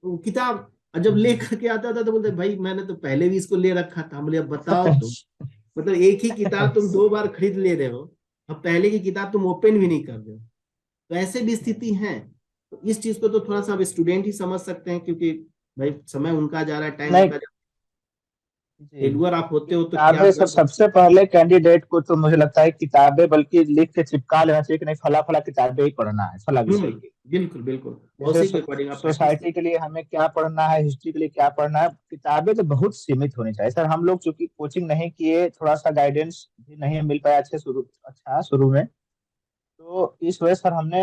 किताब, और जब ले करके आता था तो बोलते भाई मैंने तो पहले भी इसको ले रखा था। हम बोले अब बताओ तुम, मतलब एक ही किताब तुम 2 बार खरीद ले रहे हो, अब पहले की किताब तुम ओपन भी नहीं कर रहे हो। तो ऐसे भी स्थिति है। तो इस चीज को तो थोड़ा सा अब स्टूडेंट ही समझ सकते हैं, क्योंकि भाई समय उनका जा रहा है, टाइम नहीं। उनका जा रहा है, जी। फेलुअर आप होते हो तो क्या किताबें सर, मतलब। सबसे पहले कैंडिडेट को तो मुझे लगता है किताबें बल्कि लिख के चिपका लेना चाहिए कि नहीं फला फला किताबें ही पढ़ना है, फला विषय की। बिल्कुल बिल्कुल, जैसे उसी के अकॉर्डिंग आप प्रैक्टिस सोसाइटी करो। के लिए हमें क्या पढ़ना है, हिस्ट्री के लिए क्या पढ़ना है, किताबें तो बहुत सीमित होनी चाहिए सर। हम लोग चूंकि कोचिंग नहीं किए, थोड़ा सा गाइडेंस भी नहीं मिल पाया शुरू में, तो इस वजह से सर हमने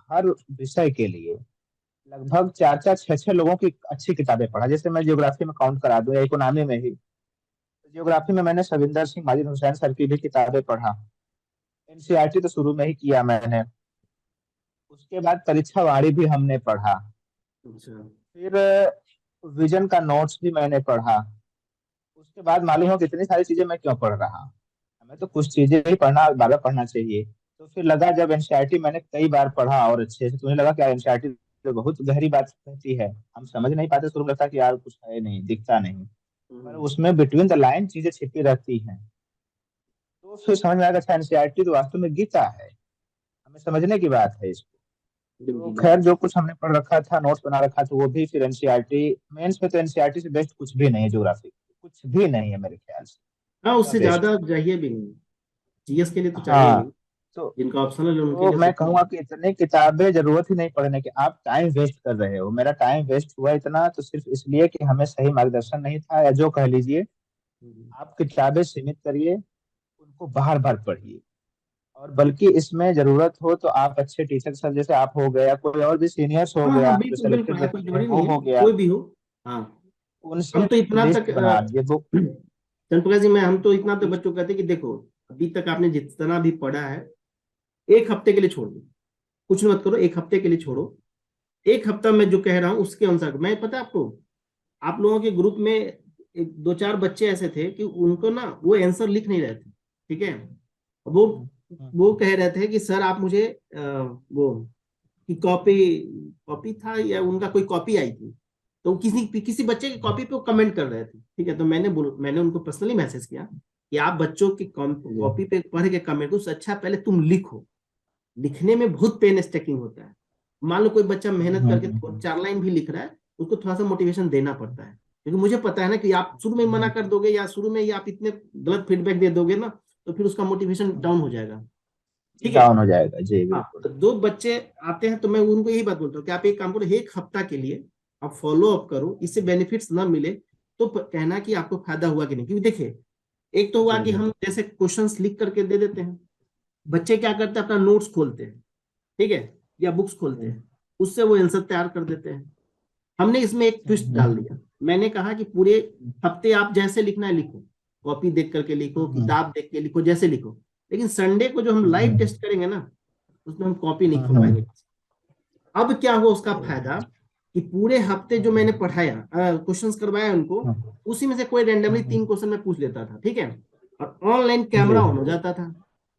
हर विषय के लिए लगभग चार चार छह छह लोगों की अच्छी किताबें पढ़ा। जैसे मैं ज्योग्राफी में काउंट करा दूं या इकोनॉमी में ही, ज्योग्राफी में मैंने सविंदर सिंह माजिद हुसैन सर की भी किताबें पढ़ा। एनसीईआरटी तो शुरू में ही किया मैंने। उसके बाद परीक्षा वाणी भी हमने पढ़ा। अच्छा। फिर विजन का नोट्स भी मैंने पढ़ा। उसके बाद मालूम हो कितनी सारी चीजें मैं क्यों पढ़ रहा हूँ। हमें तो कुछ चीजें ही पढ़ना, बार बार पढ़ना चाहिए। तो फिर लगा जब एनसीईआरटी मैंने कई बार पढ़ा और अच्छे से, तुम्हें लगा क्या एनसीईआरटी तो बहुत गहरी बात कहती है, हम समझ नहीं पाते, शुरू में लगता कि यार कुछ है नहीं, दिखता नहीं। पर हम्म, उसमें बिटवीन द लाइन चीजें छिपी रहती हैं। तो फिर समझ में आया कि अच्छा एनसीईआरटी तो वास्तव में गीता है, हमें समझने की बात है इसको। तो बिल्कुल खैर बिल्कुल। जो कुछ हमने पढ़ रखा था, नोट्स बना रखा था, वो भी फिर एनसीईआरटी मेंस में तो एनसीईआरटी से बेस्ट कुछ भी नहीं है, ज्योग्राफी कुछ भी नहीं है मेरे ख्याल से। हाँ, पूरा उससे बेस्ट ज्यादा है। चाहिए भी नहीं, जीएस के लिए तो चाहिए ही हाँ। नहीं। तो जिनका ऑप्शनल है उनके तो लिए तो मैं ठीक कहूंगा है। कि इतनी किताबें जरूरत ही नहीं पढ़ने की, आप टाइम वेस्ट कर रहे हो। मेरा टाइम वेस्ट हुआ इतना तो सिर्फ इसलिए कि हमें सही मार्गदर्शन नहीं था, या जो कह लीजिए। हम्म। आप किताबें सीमित करिए, उनको बार बार पढ़िए। और बल्कि इसमें जरूरत हो तो आप अच्छे टीचर सर जैसे आप हो गया, कोई और भी सीनियर्स हो हाँ हाँ गया जो बिल्कुल बिल्कुल, सेलेक्टेड ऐसा कोई व्यक्ति हैं जरूरी वो नहीं है, हो गया, कोई भी हो। हाँ, हम उनसे तो इतना तक लिस्ट बना दिए बुक। चंद्रप्रकाश जी, मैं हम तो वो इतना तो बच्चों को कहते हैं कि देखो, अभी तक आपने जितना भी पढ़ा है, 1 हफ्ते के लिए छोड़ दो, कुछ मत करो, 1 हफ्ते के लिए छोड़ो। 1 हफ्ता मैं जो कह रहा हूँ उसके अनुसार, मैं पता है आपको, आप लोगों के ग्रुप में 2-4 बच्चे ऐसे थे कि उनको ना वो आंसर लिख नहीं रहे थे। ठीक है, वो हम्म, हम्म, वो कह रहे थे कि सर आप मुझे वो कि कॉपी कॉपी था या उनका कोई कॉपी आई थी, तो किसी किसी बच्चे की कॉपी पे वो कमेंट कर रहे थे। ठीक है, तो मैंने उनको पर्सनली मैसेज किया कि आप बच्चों की जी कॉपी पे पढ़ के कमेंट को, उससे अच्छा पहले तुम लिखो। लिखने में बहुत पेन स्टेकिंग होता है। मान लो कोई बच्चा मेहनत करके 4 लाइन भी लिख रहा है, उसको थोड़ा सा मोटिवेशन देना पड़ता है, क्योंकि मुझे पता है ना कि आप शुरू में ही मना कर दोगे या शुरू में ही आप इतने गलत फीडबैक दे दोगे ना, तो फिर उसका मोटिवेशन डाउन हो जाएगा। ठीक है। डाउन हो जाएगा जी हाँ, बिल्कुल। तो 2 बच्चे आते हैं तो मैं उनको यही बात बोलता हूँ कि आप एक काम करो, 1 हफ्ता के लिए आप फॉलो अप करो, इससे बेनिफिट्स ना मिले तो कहना कि आपको फायदा हुआ कि नहीं। क्योंकि देखिए, एक तो हुआ जी कि जी। हम जैसे क्वेश्चंस लिख करके दे देते हैं, बच्चे क्या करते हैं अपना नोट्स खोलते हैं, ठीक है, या बुक्स खोलते जी। हैं, उससे वो आंसर तैयार कर देते हैं। हमने इसमें एक ट्विस्ट डाल दिया, मैंने कहा कि पूरे हफ्ते आप जैसे लिखना है लिखो, कॉपी देख करके लिखो, किताब देख के लिखो, जैसे लिखो। लेकिन संडे को जो हम लाइव टेस्ट करेंगे ना, उसमें हम कॉपी नहीं खोलवाएंगे। अब क्या हुआ उसका फायदा कि पूरे हफ्ते जो मैंने पढ़ाया, क्वेश्चंस करवाया उनको, उसी में से कोई रैंडमली 3 क्वेश्चन में पूछ लेता था, ठीक है, और ऑनलाइन कैमरा ऑन हो जाता था।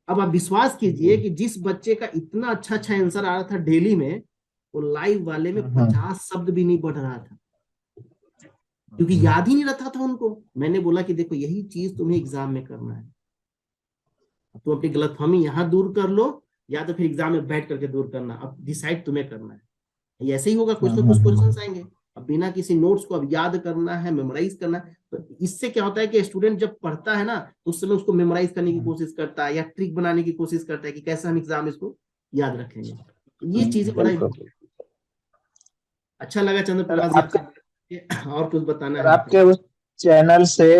अब आप विश्वास कीजिए कि जिस बच्चे का इतना अच्छा अच्छा आंसर आ रहा था डेली में, वो लाइव वाले में 50 शब्द भी नहीं बढ़ रहा था, क्योंकि याद ही नहीं रहता था उनको। मैंने बोला कि देखो यही चीज तुम्हें एग्जाम में करना है, तुम अपनी गलतफहमी यहाँ दूर कर लो, या तो फिर एग्जाम में बैठ करके दूर करना, अब डिसाइड तुम्हें करना है। ऐसे ही होगा, कुछ ना कुछ क्वेश्चन आएंगे, अब बिना किसी नोट्स को अब याद करना है, मेमोराइज करना है। तो इससे क्या होता है कि स्टूडेंट जब पढ़ता है ना, तो उस समय उसको मेमोराइज करने की कोशिश करता है, या ट्रिक बनाने की कोशिश करता है कि कैसे हम एग्जाम इसको याद रखेंगे। तो ये चीजें बड़ा अच्छा लगा चंद्र सर प्रकाश जी आपके आपसे। और कुछ बताना सर है आपके आपको? उस चैनल से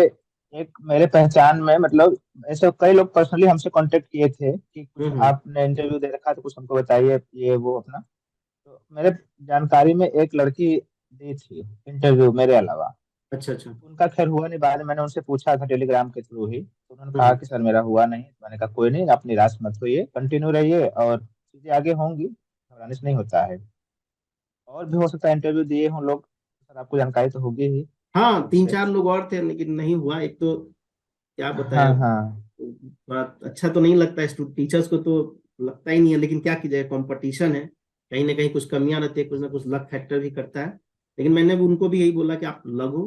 एक मेरे पहचान में मतलब ऐसे कई लोग पर्सनली हमसे कांटेक्ट किए थे कि कुछ हम्म। आपने इंटरव्यू दे रखा है तो कुछ हमको बताइए ये वो अपना। तो मेरे जानकारी में एक लड़की दी थी इंटरव्यू मेरे अलावा। अच्छा अच्छा। उनका खैर हुआ नहीं, बाद में मैंने उनसे पूछा था टेलीग्राम के थ्रू ही, तो उन्होंने कहा हम्म। कि सर मेरा हुआ नहीं। मैंने कहा कोई नहीं, आप निराश मत होइए, कंटिन्यू रहिए और चीजें आगे होंगी, घबराने से नहीं होता है। और भी हो सकता है इंटरव्यू दिए हों लोग, सर आपको जानकारी तो होगी ही हाँ, तीन उनसे। चार लोग और थे लेकिन नहीं हुआ। एक तो क्या बताएं हाँ अब, हाँ थोड़ा अच्छा तो नहीं लगता है, टीचर्स को तो लगता ही नहीं है, लेकिन क्या कीजिए, कंपटीशन है, कहीं ना कहीं कुछ कमियां रहती है, कुछ ना कुछ लक फैक्टर भी करता है। लेकिन मैंने भी उनको भी यही बोला कि आप लगो,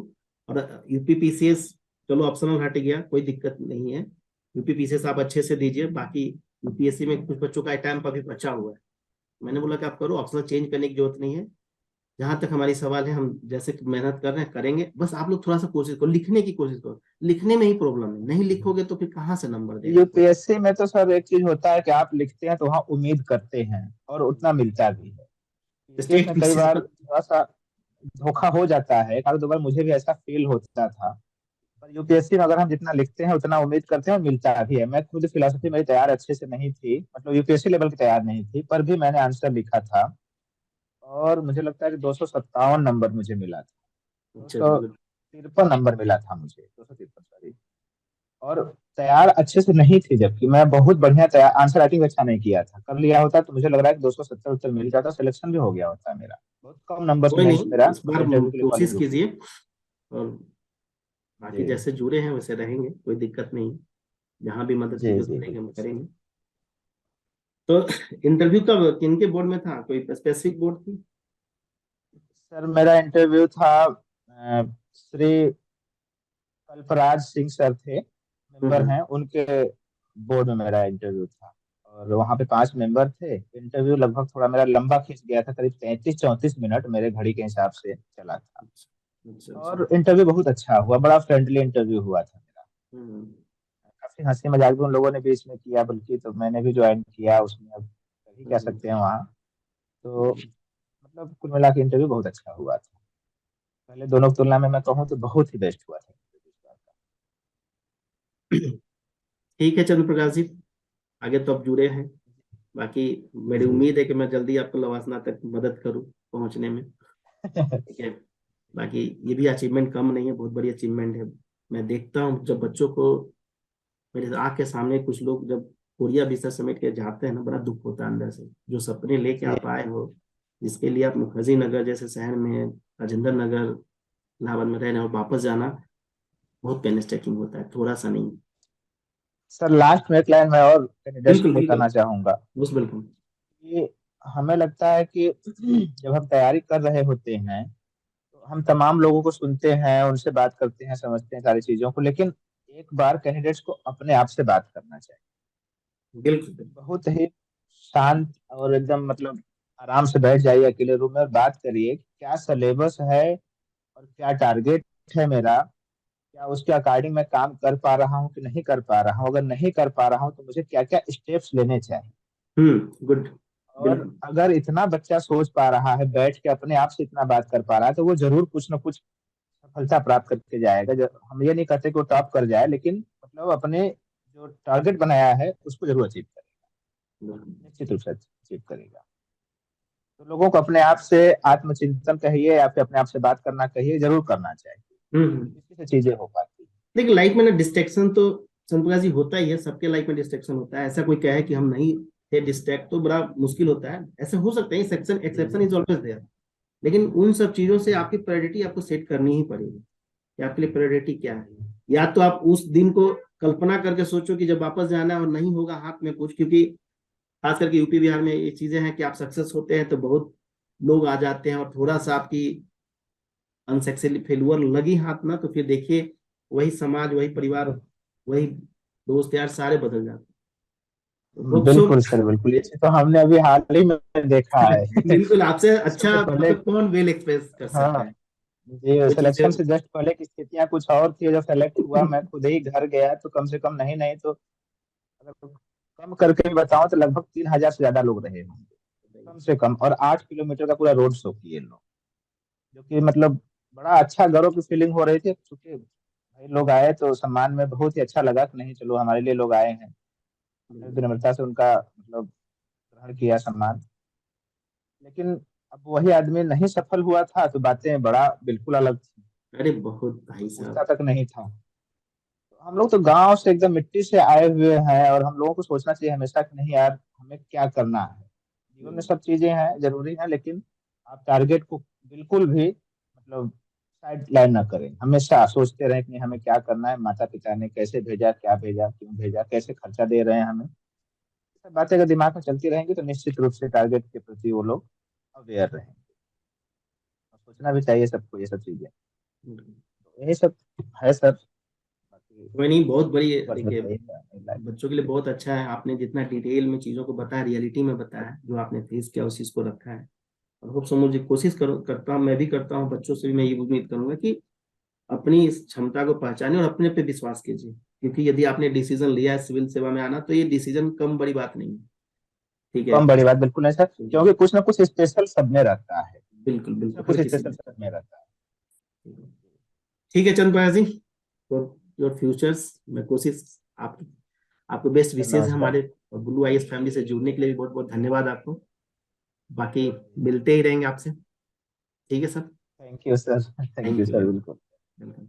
और यूपीपीसीएस चलो ऑप्शनल हट गया, कोई दिक्कत नहीं है, यूपीपीसीएस आप अच्छे से दीजिए। बाकी यूपीएससी में कुछ बच्चों का टाइम अभी बचा हुआ है, मैंने बोला कि आप करो, ऑप्शनल चेंज करने की जरूरत नहीं है। जहां तक हमारी सवाल है, हम जैसे कि मेहनत कर रहे हैं करेंगे, बस आप लोग थोड़ा सा कोशिश करो, लिखने की कोशिश करो। लिखने में ही प्रॉब्लम है, नहीं लिखोगे तो फिर कहाँ से नंबर देगा कोई। यूपीएससी में तो सर एक चीज होता है कि आप लिखते हैं तो वहाँ उम्मीद करते हैं और उतना मिलता भी है। पीसीएस स्टेट में कई पीसीएस बार में। थोड़ा सा धोखा हो जाता है, एक आध दो बार मुझे भी ऐसा फील होता था। पर यूपीएससी में अगर हम जितना लिखते हैं उतना उम्मीद करते हैं और मिलता भी है। मैं खुद फिलोसफी मेरी तैयार अच्छे से नहीं थी, मतलब यूपीएससी लेवल की तैयार नहीं थी, पर भी मैंने आंसर लिखा था और मुझे लगता है कि 257 नंबर मुझे मिला था। दो अच्छा, सौ गुड। तिरपन नंबर मिला था मुझे, 253 सॉरी। और तैयार अच्छे से नहीं थी, जबकि मैं बहुत बढ़िया तैयार, आंसर राइटिंग अच्छा नहीं किया था। कर लिया होता तो मुझे लग रहा है कि 270 उत्तर मिल जाता, सिलेक्शन भी हो गया होता मेरा। बहुत कम नंबर से कोई मैं नहीं, मेरा इस बार इंटरव्यू के लिए कोशिश क्वालिफाई कीजिए, और बाकी जी जैसे जुड़े हैं वैसे रहेंगे, कोई दिक्कत नहीं। जहां भी मदद की जी जरूरत जी पड़ेगी हम बिल्कुल सर। करेंगे। तो इंटरव्यू कब किनके बोर्ड में था, कोई स्पेसिफिक बोर्ड थी? सर मेरा इंटरव्यू था श्री कल्पराज सिंह सर थे, मेंबर हम्म। हैं उनके, बोर्ड में मेरा इंटरव्यू था। और वहाँ पे 5 मेंबर थे। इंटरव्यू लगभग थोड़ा मेरा लंबा खींच गया था, करीब 33-34 मिनट मेरे घड़ी के हिसाब से चला था। अच्छा अच्छा अच्छा। और इंटरव्यू बहुत अच्छा हुआ, बड़ा फ्रेंडली इंटरव्यू हुआ था मेरा। हम्म। काफी हंसी मजाक भी उन लोगों ने बीच में किया, बल्कि तो मैंने भी ज्वाइन किया उसमें, अब सही कह हम्म। सकते हैं वहाँ। तो मतलब कुल मिला के इंटरव्यू बहुत अच्छा हुआ था। पहले दोनों की तुलना में मैं कहूँ तो बहुत ही बेस्ट हुआ था interview इस बार का। ठीक है चंद्र प्रकाश जी, आगे तो अब जुड़े हैं। बाकी मेरी जी उम्मीद है कि मैं जल्दी आपको लवासना तक मदद करूं पहुंचने में। ठीक है। बाकी ये भी अचीवमेंट कम नहीं है, बहुत बड़ी अचीवमेंट है। मैं देखता हूँ जब बच्चों को, मेरे आँख के सामने कुछ लोग जब कोरिया बिस्तर समेट के जाते हैं ना, बड़ा दुख होता है अंदर से। जो सपने लेके जी आप आए हो, जिसके लिए आप मुखर्जी नगर जैसे शहर में, राजेंद्र नगर, इलाहाबाद में रह रहे हो, और वापस जाना बहुत पेनिस्टेकिंग होता है, थोड़ा सा नहीं। सर लास्ट में एक लाइन मैं और कैंडिडेट्स के बिल्कुल लिए बिल्कुल। कहना चाहूंगा बस बिल्कुल। कि हमें लगता है कि जब हम तैयारी कर रहे होते हैं तो हम तमाम लोगों को सुनते हैं, उनसे बात करते हैं, समझते हैं सारी चीजों को, लेकिन एक बार कैंडिडेट्स को अपने आप से बात करना चाहिए। बिल्कुल बिल्कुल। बहुत ही शांत और एकदम मतलब आराम से बैठ जाइए अकेले रूम में और बात करिए कि क्या सिलेबस है और क्या टारगेट है मेरा, क्या उसके अकॉर्डिंग मैं काम कर पा रहा हूँ कि नहीं कर पा रहा हूँ, अगर नहीं कर पा रहा हूँ तो मुझे क्या क्या स्टेप्स लेने चाहिए। गुड। और बिल्कुल। अगर इतना बच्चा सोच पा रहा है, बैठ के अपने आप से इतना बात कर पा रहा है, तो वो जरूर कुछ ना कुछ सफलता प्राप्त करके जाएगा। हम ये नहीं कहते कि वो टॉप कर जाए, लेकिन मतलब अपने जो टारगेट बनाया है उसको जरूर अचीव करेगा, बिल्कुल। निश्चित रूप से अचीव करेगा। तो लोगों को अपने आप से आत्मचिंतन कहिए या फिर अपने आप से बात करना कहिए, जरूर करना चाहिए। हम्म। इसी से चीजें हो पाती हैं। देखिए लाइफ में ना डिस्ट्रैक्शन तो चंद्रप्रकाश जी होता ही है, सबके लाइफ में डिस्ट्रैक्शन होता है। ऐसा कोई कहे कि हम नहीं थे डिस्ट्रैक्ट तो बड़ा मुश्किल होता है, ऐसे हो सकते हैं, exception exception is always there. लेकिन उन सब चीजों से आपकी प्रायोरिटी आपको सेट करनी ही पड़ेगी कि आपके लिए प्रायोरिटी क्या है। या तो आप उस दिन को कल्पना करके सोचो कि जब वापस जाना है और नहीं होगा हाथ में कुछ, क्योंकि खास करके यूपी बिहार में ये चीजें हैं कि आप सक्सेस होते हैं तो बहुत लोग आ जाते हैं, और थोड़ा सा आपकी अनसक्सेसफुल फेलुअर लगी हाथ ना, तो फिर देखिए वही समाज, वही परिवार, वही दोस्त यार सारे बदल जाते हैं। Hope so. बिल्कुल सर, बिल्कुल, ये चीज़ तो हमने अभी हाल ही में देखा है। बिल्कुल, आपसे अच्छा सबसे पहले, मतलब कौन वेल एक्सप्रेस कर सकता हाँ है जी, वो चीजें। सिलेक्शन से जस्ट पहले की स्थितियां कुछ और थी, जब सेलेक्ट हुआ मैं खुद ही घर गया तो कम से कम नहीं नहीं तो अगर कम करके भी बताऊं तो लगभग 3,000 से ज्यादा लोग रहे होंगे कम से कम, और 8 किलोमीटर का पूरा रोड शो किए लोग, जो कि मतलब बड़ा अच्छा गर्व की फीलिंग हो रही थी, क्योंकि भाई लोग आए तो सम्मान में बहुत ही अच्छा लगा कि नहीं चलो हमारे लिए लोग आए हैं। हमने विनम्रता से उनका मतलब ग्रहण किया सम्मान। लेकिन अब वही आदमी नहीं सफल हुआ था तो बातें बड़ा बिल्कुल अलग थी, अरे बहुत भाई पूछता साहब। तक नहीं था। तो हम लोग तो गांव से एकदम मिट्टी से आए हुए हैं, और हम लोगों को सोचना चाहिए हमेशा कि नहीं यार हमें क्या करना है। जीवन में सब चीजें हैं, जरूरी है, लेकिन आप टारगेट को बिल्कुल भी मतलब साइड लाइन ना करें, हमेशा सोचते रहें कि नहीं, हमें क्या करना है, माता पिता ने कैसे भेजा, क्या भेजा, क्यों भेजा, कैसे खर्चा दे रहे हैं हमें। ये सब बातें अगर दिमाग में चलती रहेंगी तो निश्चित रूप से टारगेट के प्रति वो लोग अवेयर रहेंगे। और सोचना भी चाहिए सबको ये सब चीजें। तो यही सब है सर, बाकी कोई नहीं, बहुत बड़ी बस देखिए बताइए। बच्चों के लिए बहुत अच्छा है, आपने जितना डिटेल में चीजों को बताया, रियलिटी में बताया, जो आपने फेस किया उस चीज को रखा है। और होप सो, मुझे कोशिश करता हूँ, मैं भी करता हूँ, बच्चों से भी मैं ये उम्मीद करूंगा कि अपनी इस क्षमता को पहचाने और अपने पे विश्वास कीजिए। क्योंकि यदि आपने डिसीजन लिया है सिविल सेवा में आना, तो ये डिसीजन कम बड़ी बात नहीं है। ठीक है। कम बड़ी बात बिल्कुल नहीं सर, क्योंकि कुछ ना कुछ स्पेशल सब में रहता है, बिल्कुल कुछ ना बिल्कुल, हर कुछ किसी स्पेशल में। सब में रहता है। ठीक है चंद्रप्रकाश जी, फॉर योर फ्यूचर्स, मैं कोशिश, आप आपको बेस्ट सर विशेष है नमस्कार। हमारे ब्लू आईएस फैमिली से जुड़ने के लिए भी बहुत बहुत धन्यवाद आपको। बाकी मिलते ही रहेंगे आपसे। ठीक है sir. Thank you sir, thank you thank you sir, very बिल्कुल। मच।